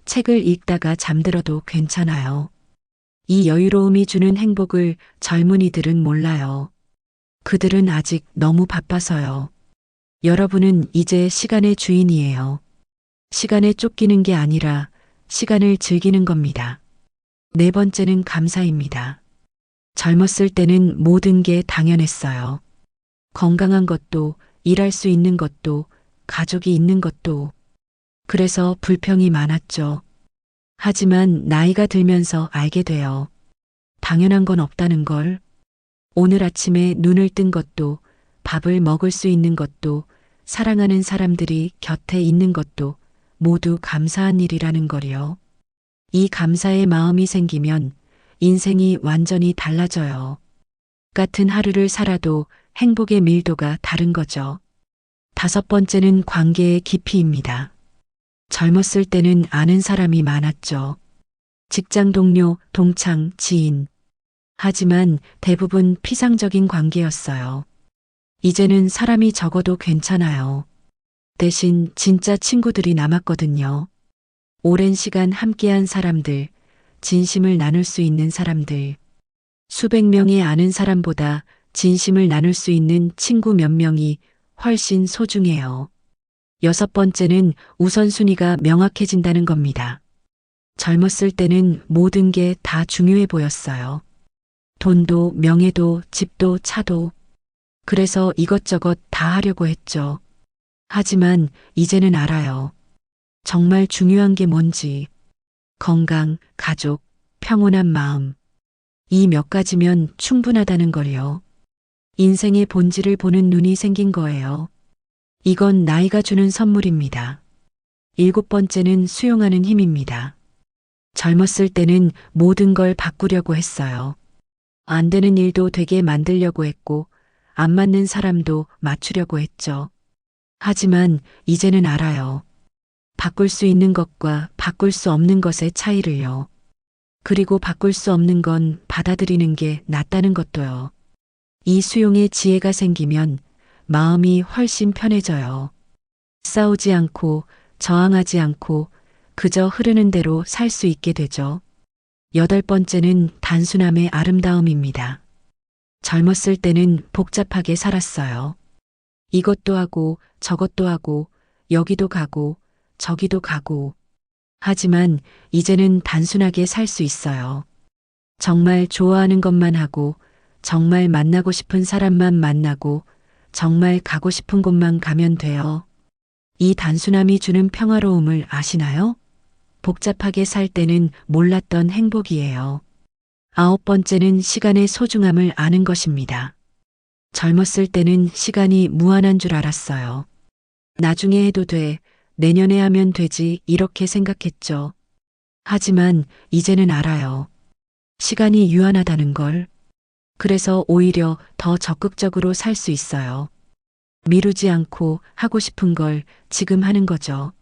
책을 읽다가 잠들어도 괜찮아요. 이 여유로움이 주는 행복을 젊은이들은 몰라요. 그들은 아직 너무 바빠서요. 여러분은 이제 시간의 주인이에요. 시간에 쫓기는 게 아니라 시간을 즐기는 겁니다. 네 번째는 감사입니다. 젊었을 때는 모든 게 당연했어요. 건강한 것도, 일할 수 있는 것도, 가족이 있는 것도. 그래서 불평이 많았죠. 하지만 나이가 들면서 알게 돼요. 당연한 건 없다는 걸. 오늘 아침에 눈을 뜬 것도, 밥을 먹을 수 있는 것도, 사랑하는 사람들이 곁에 있는 것도 모두 감사한 일이라는 걸요. 이 감사의 마음이 생기면 인생이 완전히 달라져요. 같은 하루를 살아도 행복의 밀도가 다른 거죠. 다섯 번째는 관계의 깊이입니다. 젊었을 때는 아는 사람이 많았죠. 직장 동료, 동창, 지인. 하지만 대부분 피상적인 관계였어요. 이제는 사람이 적어도 괜찮아요. 대신 진짜 친구들이 남았거든요. 오랜 시간 함께한 사람들, 진심을 나눌 수 있는 사람들. 수백 명의 아는 사람보다 진심을 나눌 수 있는 친구 몇 명이 훨씬 소중해요. 여섯 번째는 우선순위가 명확해진다는 겁니다. 젊었을 때는 모든 게 다 중요해 보였어요. 돈도, 명예도, 집도, 차도. 그래서 이것저것 다 하려고 했죠. 하지만 이제는 알아요. 정말 중요한 게 뭔지. 건강, 가족, 평온한 마음. 이 몇 가지면 충분하다는 걸요. 인생의 본질을 보는 눈이 생긴 거예요. 이건 나이가 주는 선물입니다. 일곱 번째는 수용하는 힘입니다. 젊었을 때는 모든 걸 바꾸려고 했어요. 안 되는 일도 되게 만들려고 했고, 안 맞는 사람도 맞추려고 했죠. 하지만 이제는 알아요. 바꿀 수 있는 것과 바꿀 수 없는 것의 차이를요. 그리고 바꿀 수 없는 건 받아들이는 게 낫다는 것도요. 이 수용의 지혜가 생기면 마음이 훨씬 편해져요. 싸우지 않고 저항하지 않고 그저 흐르는 대로 살 수 있게 되죠. 여덟 번째는 단순함의 아름다움입니다. 젊었을 때는 복잡하게 살았어요. 이것도 하고 저것도 하고 여기도 가고 저기도 가고. 하지만 이제는 단순하게 살 수 있어요. 정말 좋아하는 것만 하고 정말 만나고 싶은 사람만 만나고 정말 가고 싶은 곳만 가면 돼요. 이 단순함이 주는 평화로움을 아시나요? 복잡하게 살 때는 몰랐던 행복이에요. 아홉 번째는 시간의 소중함을 아는 것입니다. 젊었을 때는 시간이 무한한 줄 알았어요. 나중에 해도 돼, 내년에 하면 되지, 이렇게 생각했죠. 하지만 이제는 알아요. 시간이 유한하다는 걸. 그래서 오히려 더 적극적으로 살 수 있어요. 미루지 않고 하고 싶은 걸 지금 하는 거죠.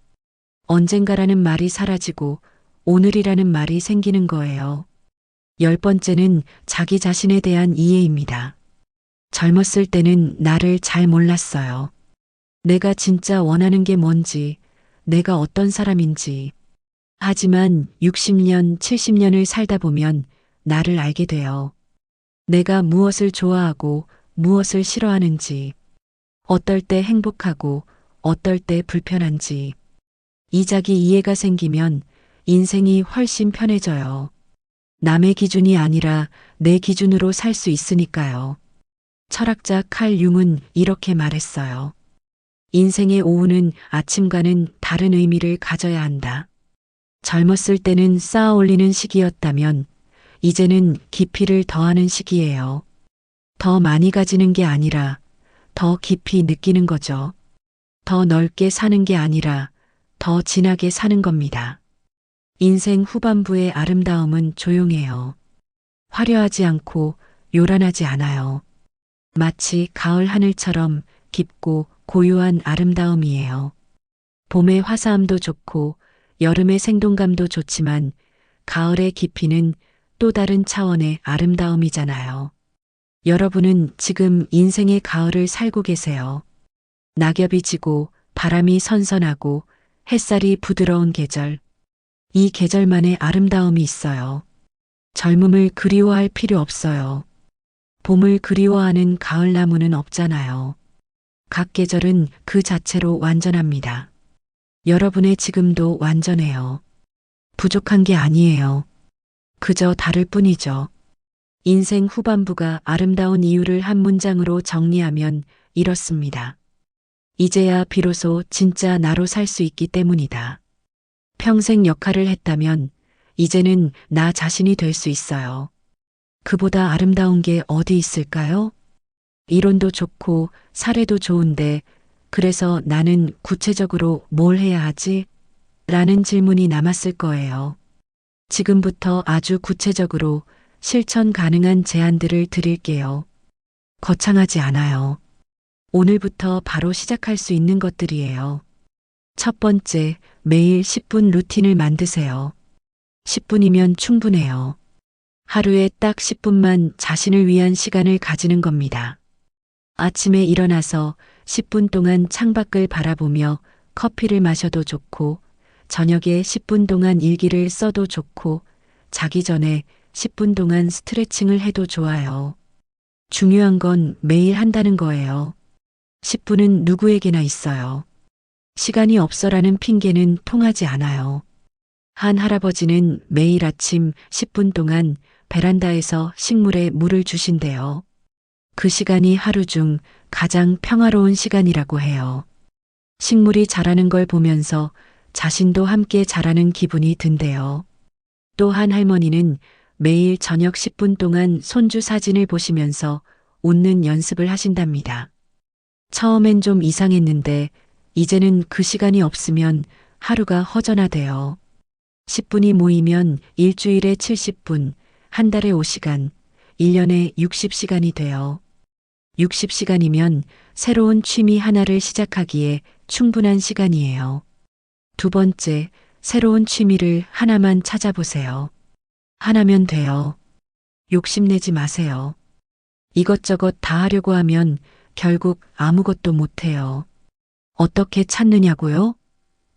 언젠가라는 말이 사라지고 오늘이라는 말이 생기는 거예요. 열 번째는 자기 자신에 대한 이해입니다. 젊었을 때는 나를 잘 몰랐어요. 내가 진짜 원하는 게 뭔지, 내가 어떤 사람인지. 하지만 60년, 70년을 살다 보면 나를 알게 돼요. 내가 무엇을 좋아하고 무엇을 싫어하는지, 어떨 때 행복하고 어떨 때 불편한지. 이 자기 이해가 생기면 인생이 훨씬 편해져요. 남의 기준이 아니라 내 기준으로 살 수 있으니까요. 철학자 칼 융은 이렇게 말했어요. 인생의 오후는 아침과는 다른 의미를 가져야 한다. 젊었을 때는 쌓아 올리는 시기였다면 이제는 깊이를 더하는 시기예요. 더 많이 가지는 게 아니라 더 깊이 느끼는 거죠. 더 넓게 사는 게 아니라 더 진하게 사는 겁니다. 인생 후반부의 아름다움은 조용해요. 화려하지 않고 요란하지 않아요. 마치 가을 하늘처럼 깊고 고요한 아름다움이에요. 봄의 화사함도 좋고 여름의 생동감도 좋지만 가을의 깊이는 또 다른 차원의 아름다움이잖아요. 여러분은 지금 인생의 가을을 살고 계세요. 낙엽이 지고 바람이 선선하고 햇살이 부드러운 계절. 이 계절만의 아름다움이 있어요. 젊음을 그리워할 필요 없어요. 봄을 그리워하는 가을 나무는 없잖아요. 각 계절은 그 자체로 완전합니다. 여러분의 지금도 완전해요. 부족한 게 아니에요. 그저 다를 뿐이죠. 인생 후반부가 아름다운 이유를 한 문장으로 정리하면 이렇습니다. 이제야 비로소 진짜 나로 살 수 있기 때문이다. 평생 역할을 했다면 이제는 나 자신이 될 수 있어요. 그보다 아름다운 게 어디 있을까요? 이론도 좋고 사례도 좋은데 그래서 나는 구체적으로 뭘 해야 하지? 라는 질문이 남았을 거예요. 지금부터 아주 구체적으로 실천 가능한 제안들을 드릴게요. 거창하지 않아요. 오늘부터 바로 시작할 수 있는 것들이에요. 첫 번째, 매일 10분 루틴을 만드세요. 10분이면 충분해요. 하루에 딱 10분만 자신을 위한 시간을 가지는 겁니다. 아침에 일어나서 10분 동안 창밖을 바라보며 커피를 마셔도 좋고, 저녁에 10분 동안 일기를 써도 좋고, 자기 전에 10분 동안 스트레칭을 해도 좋아요. 중요한 건 매일 한다는 거예요. 10분은 누구에게나 있어요. 시간이 없어라는 핑계는 통하지 않아요. 한 할아버지는 매일 아침 10분 동안 베란다에서 식물에 물을 주신대요. 그 시간이 하루 중 가장 평화로운 시간이라고 해요. 식물이 자라는 걸 보면서 자신도 함께 자라는 기분이 든대요. 또 한 할머니는 매일 저녁 10분 동안 손주 사진을 보시면서 웃는 연습을 하신답니다. 처음엔 좀 이상했는데 이제는 그 시간이 없으면 하루가 허전하대요. 10분이 모이면 일주일에 70분, 한 달에 5시간, 1년에 60시간이 돼요. 60시간이면 새로운 취미 하나를 시작하기에 충분한 시간이에요. 두 번째, 새로운 취미를 하나만 찾아보세요. 하나면 돼요. 욕심내지 마세요. 이것저것 다 하려고 하면 결국 아무것도 못해요. 어떻게 찾느냐고요?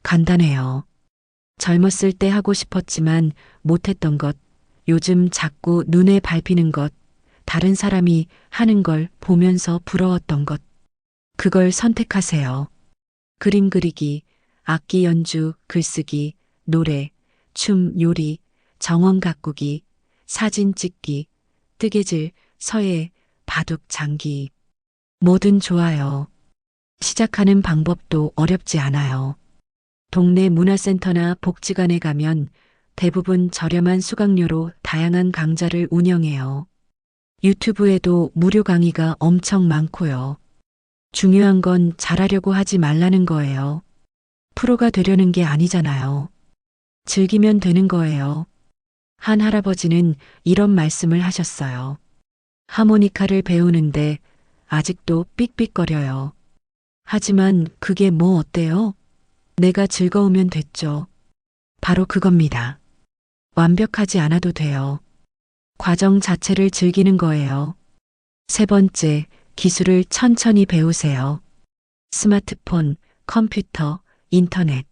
간단해요. 젊었을 때 하고 싶었지만 못했던 것, 요즘 자꾸 눈에 밟히는 것, 다른 사람이 하는 걸 보면서 부러웠던 것. 그걸 선택하세요. 그림 그리기, 악기 연주, 글쓰기, 노래, 춤, 요리, 정원 가꾸기, 사진 찍기, 뜨개질, 서예, 바둑, 장기. 뭐든 좋아요. 시작하는 방법도 어렵지 않아요. 동네 문화센터나 복지관에 가면 대부분 저렴한 수강료로 다양한 강좌를 운영해요. 유튜브에도 무료 강의가 엄청 많고요. 중요한 건 잘하려고 하지 말라는 거예요. 프로가 되려는 게 아니잖아요. 즐기면 되는 거예요. 한 할아버지는 이런 말씀을 하셨어요. 하모니카를 배우는데 아직도 삑삑거려요. 하지만 그게 뭐 어때요? 내가 즐거우면 됐죠. 바로 그겁니다. 완벽하지 않아도 돼요. 과정 자체를 즐기는 거예요. 세 번째, 기술을 천천히 배우세요. 스마트폰, 컴퓨터, 인터넷.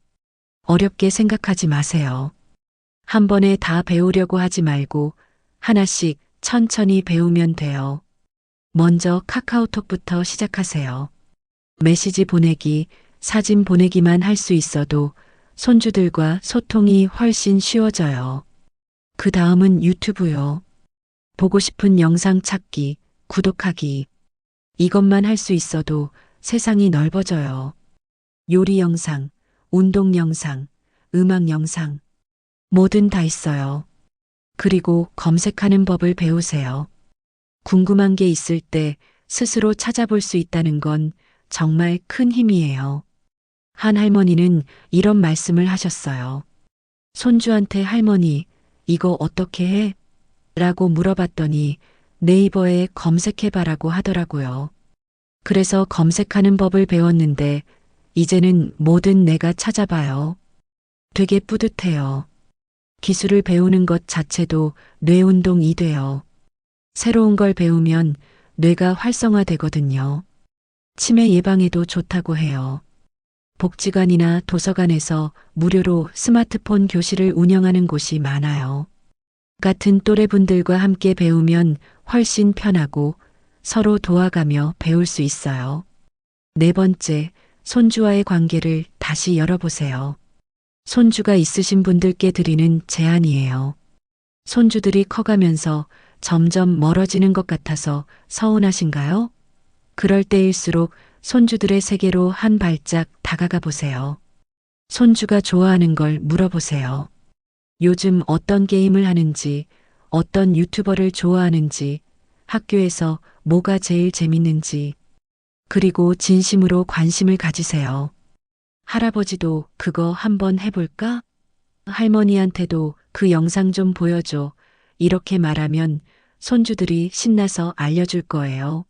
어렵게 생각하지 마세요. 한 번에 다 배우려고 하지 말고 하나씩 천천히 배우면 돼요. 먼저 카카오톡부터 시작하세요. 메시지 보내기, 사진 보내기만 할 수 있어도 손주들과 소통이 훨씬 쉬워져요. 그 다음은 유튜브요. 보고 싶은 영상 찾기, 구독하기. 이것만 할 수 있어도 세상이 넓어져요. 요리 영상, 운동 영상, 음악 영상. 뭐든 다 있어요. 그리고 검색하는 법을 배우세요. 궁금한 게 있을 때 스스로 찾아볼 수 있다는 건 정말 큰 힘이에요. 한 할머니는 이런 말씀을 하셨어요. 손주한테 할머니, 이거 어떻게 해? 라고 물어봤더니 네이버에 검색해봐라고 하더라고요. 그래서 검색하는 법을 배웠는데 이제는 뭐든 내가 찾아봐요. 되게 뿌듯해요. 기술을 배우는 것 자체도 뇌 운동이 돼요. 새로운 걸 배우면 뇌가 활성화되거든요. 치매 예방에도 좋다고 해요. 복지관이나 도서관에서 무료로 스마트폰 교실을 운영하는 곳이 많아요. 같은 또래분들과 함께 배우면 훨씬 편하고 서로 도와가며 배울 수 있어요. 네 번째, 손주와의 관계를 다시 열어보세요. 손주가 있으신 분들께 드리는 제안이에요. 손주들이 커가면서 점점 멀어지는 것 같아서 서운하신가요? 그럴 때일수록 손주들의 세계로 한 발짝 다가가 보세요. 손주가 좋아하는 걸 물어보세요. 요즘 어떤 게임을 하는지, 어떤 유튜버를 좋아하는지, 학교에서 뭐가 제일 재밌는지, 그리고 진심으로 관심을 가지세요. 할아버지도 그거 한번 해볼까? 할머니한테도 그 영상 좀 보여줘. 이렇게 말하면 손주들이 신나서 알려줄 거예요.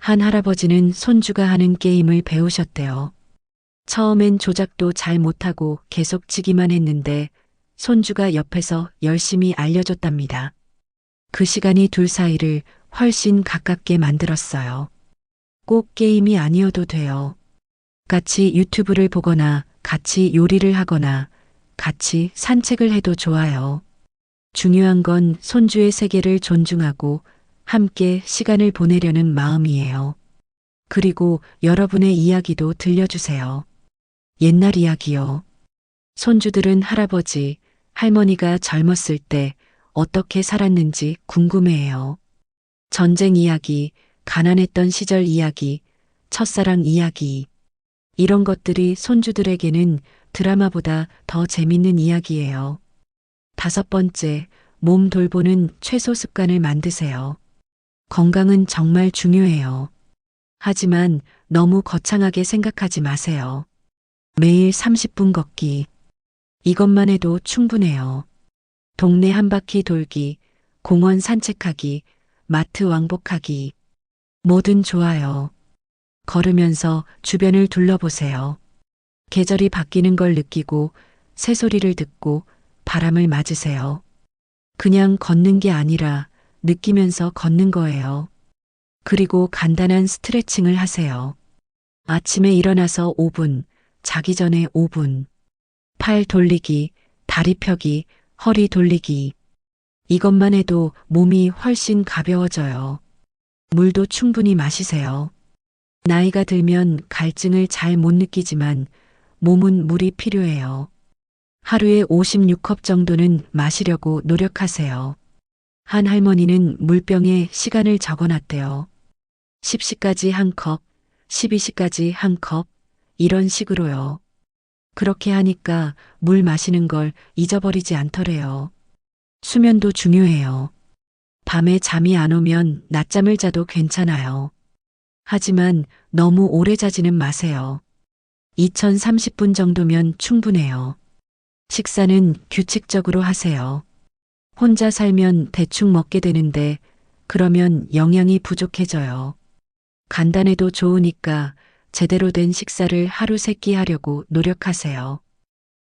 한 할아버지는 손주가 하는 게임을 배우셨대요. 처음엔 조작도 잘 못하고 계속 지기만 했는데 손주가 옆에서 열심히 알려줬답니다. 그 시간이 둘 사이를 훨씬 가깝게 만들었어요. 꼭 게임이 아니어도 돼요. 같이 유튜브를 보거나 같이 요리를 하거나 같이 산책을 해도 좋아요. 중요한 건 손주의 세계를 존중하고 함께 시간을 보내려는 마음이에요. 그리고 여러분의 이야기도 들려주세요. 옛날 이야기요. 손주들은 할아버지, 할머니가 젊었을 때 어떻게 살았는지 궁금해해요. 전쟁 이야기, 가난했던 시절 이야기, 첫사랑 이야기. 이런 것들이 손주들에게는 드라마보다 더 재밌는 이야기예요. 5번째, 몸 돌보는 최소 습관을 만드세요. 건강은 정말 중요해요. 하지만 너무 거창하게 생각하지 마세요. 매일 30분 걷기. 이것만 해도 충분해요. 동네 한 바퀴 돌기, 공원 산책하기, 마트 왕복하기. 뭐든 좋아요. 걸으면서 주변을 둘러보세요. 계절이 바뀌는 걸 느끼고 새소리를 듣고 바람을 맞으세요. 그냥 걷는 게 아니라 느끼면서 걷는 거예요. 그리고 간단한 스트레칭을 하세요. 아침에 일어나서 5분, 자기 전에 5분. 팔 돌리기, 다리 펴기, 허리 돌리기. 이것만 해도 몸이 훨씬 가벼워져요. 물도 충분히 마시세요. 나이가 들면 갈증을 잘 못 느끼지만 몸은 물이 필요해요. 하루에 56컵 정도는 마시려고 노력하세요. 한 할머니는 물병에 시간을 적어놨대요. 10시까지 한 컵, 12시까지 한 컵, 이런 식으로요. 그렇게 하니까 물 마시는 걸 잊어버리지 않더래요. 수면도 중요해요. 밤에 잠이 안 오면 낮잠을 자도 괜찮아요. 하지만 너무 오래 자지는 마세요. 2030분 정도면 충분해요. 식사는 규칙적으로 하세요. 혼자 살면 대충 먹게 되는데 그러면 영양이 부족해져요. 간단해도 좋으니까 제대로 된 식사를 하루 3끼 하려고 노력하세요.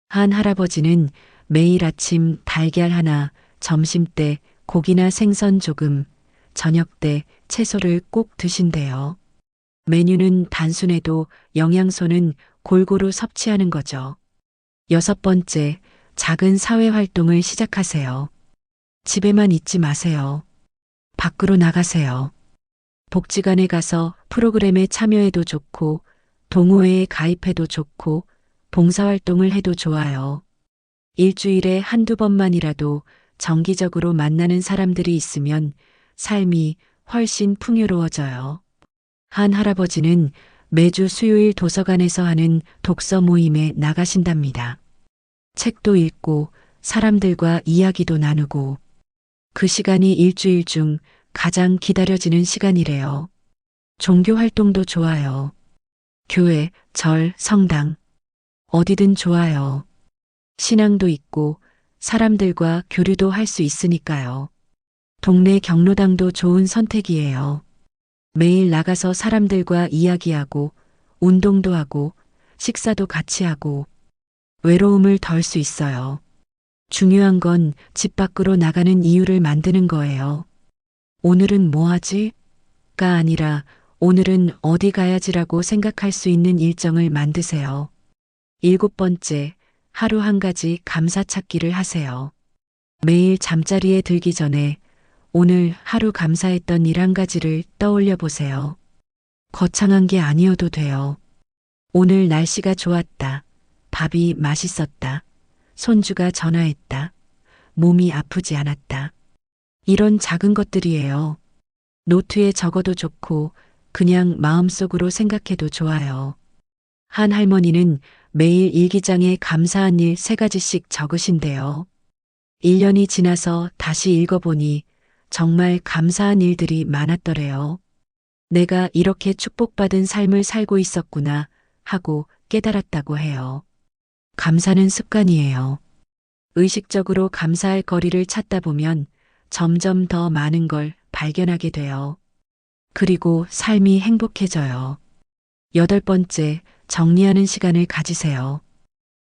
한 할아버지는 매일 아침 달걀 하나, 점심 때 고기나 생선 조금, 저녁 때 채소를 꼭 드신대요. 메뉴는 단순해도 영양소는 골고루 섭취하는 거죠. 6번째, 작은 사회 활동을 시작하세요. 집에만 있지 마세요. 밖으로 나가세요. 복지관에 가서 프로그램에 참여해도 좋고, 동호회에 가입해도 좋고, 봉사활동을 해도 좋아요. 일주일에 한두 번만이라도 정기적으로 만나는 사람들이 있으면 삶이 훨씬 풍요로워져요. 한 할아버지는 매주 수요일 도서관에서 하는 독서 모임에 나가신답니다. 책도 읽고 사람들과 이야기도 나누고 그 시간이 일주일 중 가장 기다려지는 시간이래요. 종교 활동도 좋아요. 교회, 절, 성당. 어디든 좋아요. 신앙도 있고 사람들과 교류도 할 수 있으니까요. 동네 경로당도 좋은 선택이에요. 매일 나가서 사람들과 이야기하고 운동도 하고 식사도 같이 하고 외로움을 덜 수 있어요. 중요한 건 집 밖으로 나가는 이유를 만드는 거예요. 오늘은 뭐 하지? 가 아니라 오늘은 어디 가야지라고 생각할 수 있는 일정을 만드세요. 7번째, 하루 한 가지 감사 찾기를 하세요. 매일 잠자리에 들기 전에 오늘 하루 감사했던 일 한 가지를 떠올려 보세요. 거창한 게 아니어도 돼요. 오늘 날씨가 좋았다. 밥이 맛있었다. 손주가 전화했다. 몸이 아프지 않았다. 이런 작은 것들이에요. 노트에 적어도 좋고 그냥 마음속으로 생각해도 좋아요. 한 할머니는 매일 일기장에 감사한 일 3가지씩 적으신대요. 1년이 지나서 다시 읽어보니 정말 감사한 일들이 많았더래요. 내가 이렇게 축복받은 삶을 살고 있었구나 하고 깨달았다고 해요. 감사는 습관이에요. 의식적으로 감사할 거리를 찾다 보면 점점 더 많은 걸 발견하게 돼요. 그리고 삶이 행복해져요. 8번째, 정리하는 시간을 가지세요.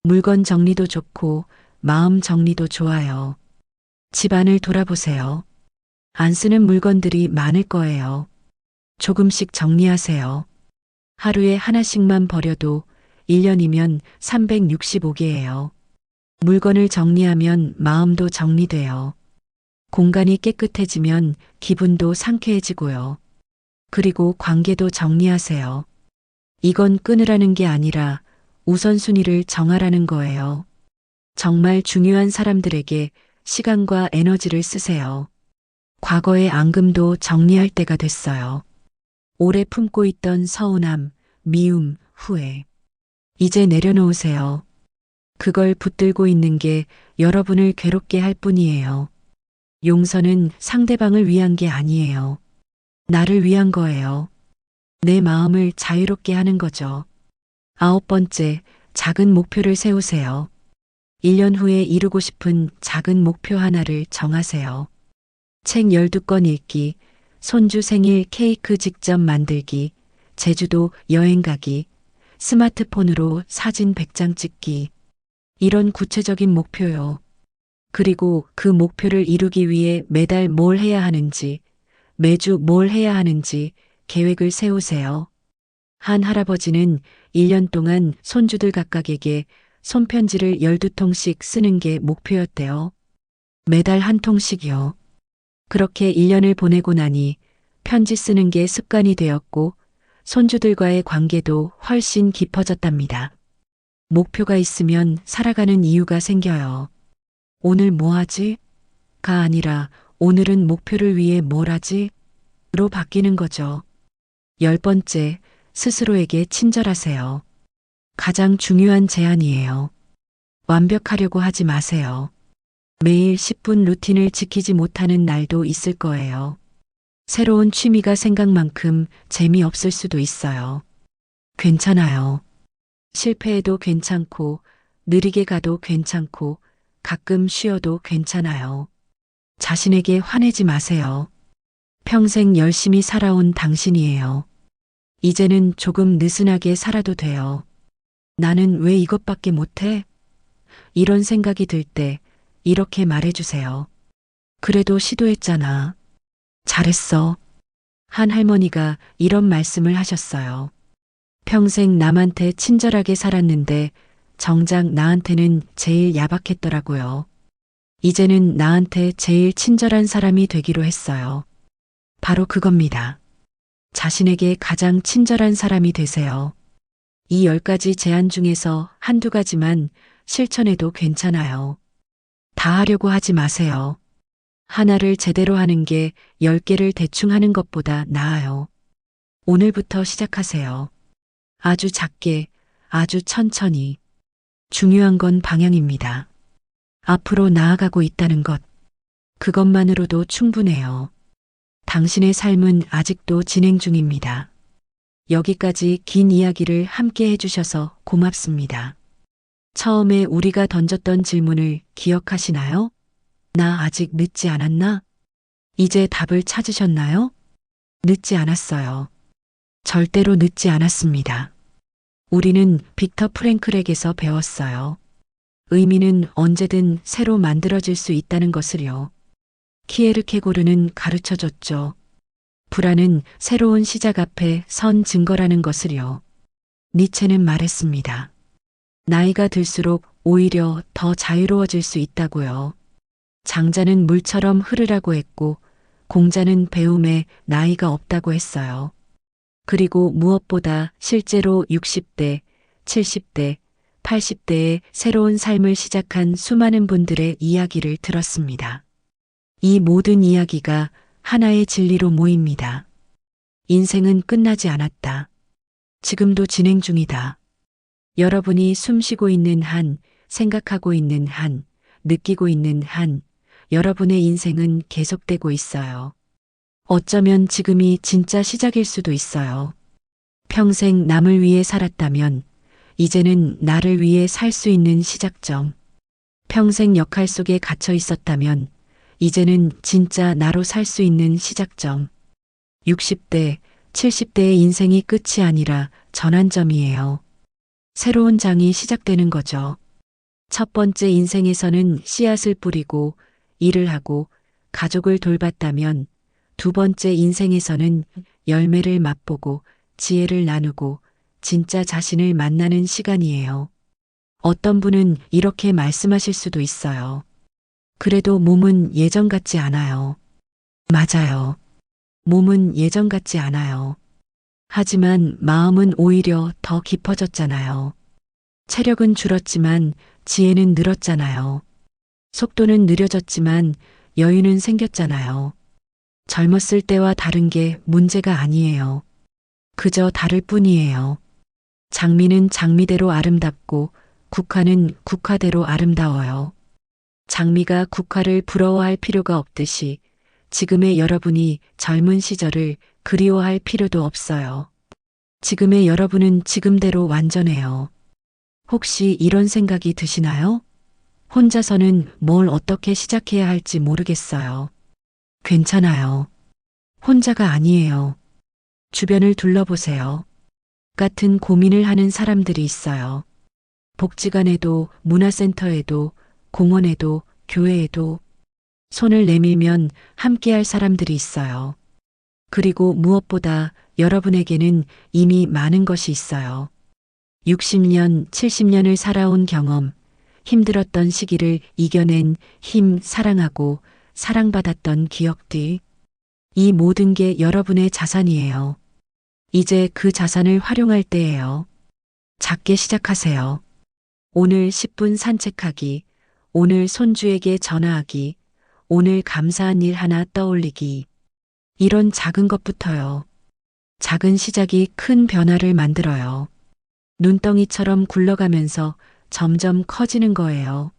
물건 정리도 좋고 마음 정리도 좋아요. 집안을 돌아보세요. 안 쓰는 물건들이 많을 거예요. 조금씩 정리하세요. 하루에 하나씩만 버려도 1년이면 365개예요. 물건을 정리하면 마음도 정리돼요. 공간이 깨끗해지면 기분도 상쾌해지고요. 그리고 관계도 정리하세요. 이건 끊으라는 게 아니라 우선순위를 정하라는 거예요. 정말 중요한 사람들에게 시간과 에너지를 쓰세요. 과거의 앙금도 정리할 때가 됐어요. 오래 품고 있던 서운함, 미움, 후회. 이제 내려놓으세요. 그걸 붙들고 있는 게 여러분을 괴롭게 할 뿐이에요. 용서는 상대방을 위한 게 아니에요. 나를 위한 거예요. 내 마음을 자유롭게 하는 거죠. 9번째, 작은 목표를 세우세요. 1년 후에 이루고 싶은 작은 목표 하나를 정하세요. 책 12권 읽기, 손주 생일 케이크 직접 만들기, 제주도 여행 가기, 스마트폰으로 사진 100장 찍기. 이런 구체적인 목표요. 그리고 그 목표를 이루기 위해 매달 뭘 해야 하는지, 매주 뭘 해야 하는지 계획을 세우세요. 한 할아버지는 1년 동안 손주들 각각에게 손편지를 12통씩 쓰는 게 목표였대요. 매달 한 통씩이요. 그렇게 1년을 보내고 나니 편지 쓰는 게 습관이 되었고 손주들과의 관계도 훨씬 깊어졌답니다. 목표가 있으면 살아가는 이유가 생겨요. 오늘 뭐 하지? 가 아니라 오늘은 목표를 위해 뭘 하지? 로 바뀌는 거죠. 10번째, 스스로에게 친절하세요. 가장 중요한 제안이에요. 완벽하려고 하지 마세요. 매일 10분 루틴을 지키지 못하는 날도 있을 거예요. 새로운 취미가 생각만큼 재미없을 수도 있어요. 괜찮아요. 실패해도 괜찮고, 느리게 가도 괜찮고, 가끔 쉬어도 괜찮아요. 자신에게 화내지 마세요. 평생 열심히 살아온 당신이에요. 이제는 조금 느슨하게 살아도 돼요. 나는 왜 이것밖에 못해? 이런 생각이 들 때 이렇게 말해주세요. 그래도 시도했잖아. 잘했어. 한 할머니가 이런 말씀을 하셨어요. 평생 남한테 친절하게 살았는데 정작 나한테는 제일 야박했더라고요. 이제는 나한테 제일 친절한 사람이 되기로 했어요. 바로 그겁니다. 자신에게 가장 친절한 사람이 되세요. 이 10가지 제안 중에서 한두 가지만 실천해도 괜찮아요. 다 하려고 하지 마세요. 하나를 제대로 하는 게 10개를 대충 하는 것보다 나아요. 오늘부터 시작하세요. 아주 작게, 아주 천천히. 중요한 건 방향입니다. 앞으로 나아가고 있다는 것. 그것만으로도 충분해요. 당신의 삶은 아직도 진행 중입니다. 여기까지 긴 이야기를 함께 해주셔서 고맙습니다. 처음에 우리가 던졌던 질문을 기억하시나요? 나 아직 늦지 않았나? 이제 답을 찾으셨나요? 늦지 않았어요. 절대로 늦지 않았습니다. 우리는 빅터 프랭클에게서 배웠어요. 의미는 언제든 새로 만들어질 수 있다는 것을요. 키에르케고르는 가르쳐줬죠. 불안은 새로운 시작 앞에 선 증거라는 것을요. 니체는 말했습니다. 나이가 들수록 오히려 더 자유로워질 수 있다고요. 장자는 물처럼 흐르라고 했고 공자는 배움에 나이가 없다고 했어요. 그리고 무엇보다 실제로 60대, 70대, 80대의 새로운 삶을 시작한 수많은 분들의 이야기를 들었습니다. 이 모든 이야기가 하나의 진리로 모입니다. 인생은 끝나지 않았다. 지금도 진행 중이다. 여러분이 숨쉬고 있는 한, 생각하고 있는 한, 느끼고 있는 한, 여러분의 인생은 계속되고 있어요. 어쩌면 지금이 진짜 시작일 수도 있어요. 평생 남을 위해 살았다면, 이제는 나를 위해 살 수 있는 시작점. 평생 역할 속에 갇혀 있었다면, 이제는 진짜 나로 살 수 있는 시작점. 60대, 70대의 인생이 끝이 아니라 전환점이에요. 새로운 장이 시작되는 거죠. 첫 번째 인생에서는 씨앗을 뿌리고 일을 하고 가족을 돌봤다면 두 번째 인생에서는 열매를 맛보고 지혜를 나누고 진짜 자신을 만나는 시간이에요. 어떤 분은 이렇게 말씀하실 수도 있어요. 그래도 몸은 예전 같지 않아요. 맞아요. 몸은 예전 같지 않아요. 하지만 마음은 오히려 더 깊어졌잖아요. 체력은 줄었지만 지혜는 늘었잖아요. 속도는 느려졌지만 여유는 생겼잖아요. 젊었을 때와 다른 게 문제가 아니에요. 그저 다를 뿐이에요. 장미는 장미대로 아름답고 국화는 국화대로 아름다워요. 장미가 국화를 부러워할 필요가 없듯이 지금의 여러분이 젊은 시절을 그리워할 필요도 없어요. 지금의 여러분은 지금대로 완전해요. 혹시 이런 생각이 드시나요? 혼자서는 뭘 어떻게 시작해야 할지 모르겠어요. 괜찮아요. 혼자가 아니에요. 주변을 둘러보세요. 같은 고민을 하는 사람들이 있어요. 복지관에도, 문화센터에도, 공원에도, 교회에도 손을 내밀면 함께할 사람들이 있어요. 그리고 무엇보다 여러분에게는 이미 많은 것이 있어요. 60년, 70년을 살아온 경험, 힘들었던 시기를 이겨낸 힘, 사랑하고 사랑받았던 기억들. 이 모든 게 여러분의 자산이에요. 이제 그 자산을 활용할 때예요. 작게 시작하세요. 오늘 10분 산책하기, 오늘 손주에게 전화하기, 오늘 감사한 일 하나 떠올리기. 이런 작은 것부터요. 작은 시작이 큰 변화를 만들어요. 눈덩이처럼 굴러가면서 점점 커지는 거예요.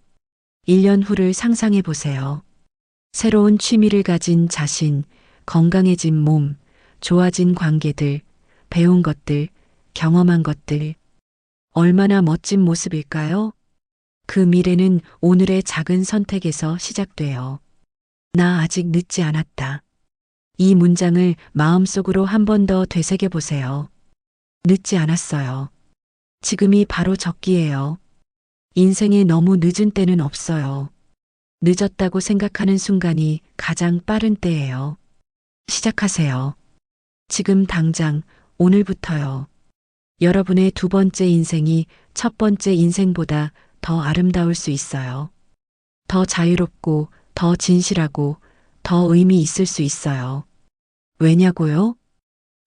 1년 후를 상상해 보세요. 새로운 취미를 가진 자신, 건강해진 몸, 좋아진 관계들, 배운 것들, 경험한 것들. 얼마나 멋진 모습일까요? 그 미래는 오늘의 작은 선택에서 시작돼요. 나 아직 늦지 않았다. 이 문장을 마음속으로 한 번 더 되새겨 보세요. 늦지 않았어요. 지금이 바로 적기예요. 인생에 너무 늦은 때는 없어요. 늦었다고 생각하는 순간이 가장 빠른 때예요. 시작하세요. 지금 당장, 오늘부터요. 여러분의 두 번째 인생이 첫 번째 인생보다 더 아름다울 수 있어요. 더 자유롭고, 더 진실하고, 더 의미 있을 수 있어요. 왜냐고요?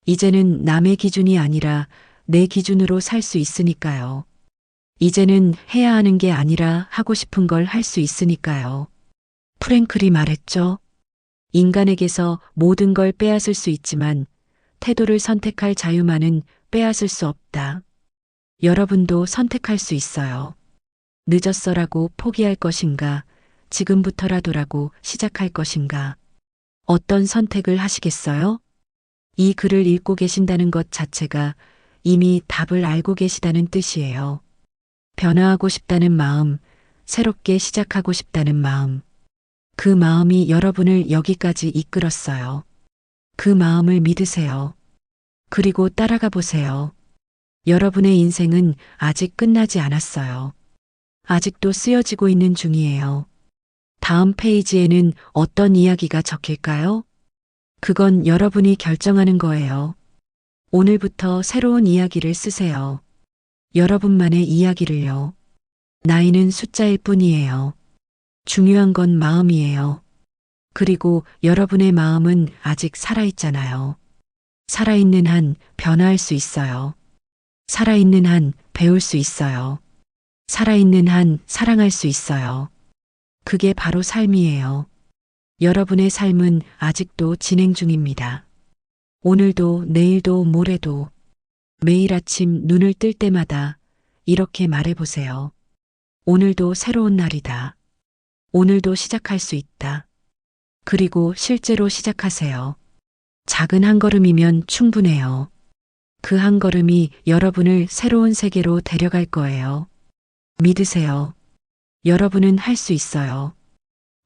이제는 남의 기준이 아니라 내 기준으로 살 수 있으니까요. 이제는 해야 하는 게 아니라 하고 싶은 걸 할 수 있으니까요. 프랭클이 말했죠. 인간에게서 모든 걸 빼앗을 수 있지만 태도를 선택할 자유만은 빼앗을 수 없다. 여러분도 선택할 수 있어요. 늦었어라고 포기할 것인가, 지금부터라도라고 시작할 것인가. 어떤 선택을 하시겠어요? 이 글을 읽고 계신다는 것 자체가 이미 답을 알고 계시다는 뜻이에요. 변화하고 싶다는 마음, 새롭게 시작하고 싶다는 마음. 그 마음이 여러분을 여기까지 이끌었어요. 그 마음을 믿으세요. 그리고 따라가 보세요. 여러분의 인생은 아직 끝나지 않았어요. 아직도 쓰여지고 있는 중이에요. 다음 페이지에는 어떤 이야기가 적힐까요? 그건 여러분이 결정하는 거예요. 오늘부터 새로운 이야기를 쓰세요. 여러분만의 이야기를요. 나이는 숫자일 뿐이에요. 중요한 건 마음이에요. 그리고 여러분의 마음은 아직 살아있잖아요. 살아있는 한 변화할 수 있어요. 살아있는 한 배울 수 있어요. 살아있는 한 사랑할 수 있어요. 그게 바로 삶이에요. 여러분의 삶은 아직도 진행 중입니다. 오늘도 내일도 모레도 매일 아침 눈을 뜰 때마다 이렇게 말해보세요. 오늘도 새로운 날이다. 오늘도 시작할 수 있다. 그리고 실제로 시작하세요. 작은 한 걸음이면 충분해요. 그 한 걸음이 여러분을 새로운 세계로 데려갈 거예요. 믿으세요. 여러분은 할 수 있어요.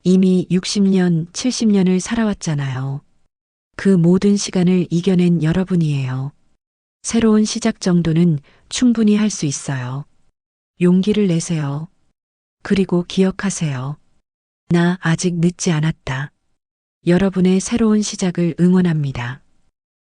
이미 60년, 70년을 살아왔잖아요. 그 모든 시간을 이겨낸 여러분이에요. 새로운 시작 정도는 충분히 할 수 있어요. 용기를 내세요. 그리고 기억하세요. 나 아직 늦지 않았다. 여러분의 새로운 시작을 응원합니다.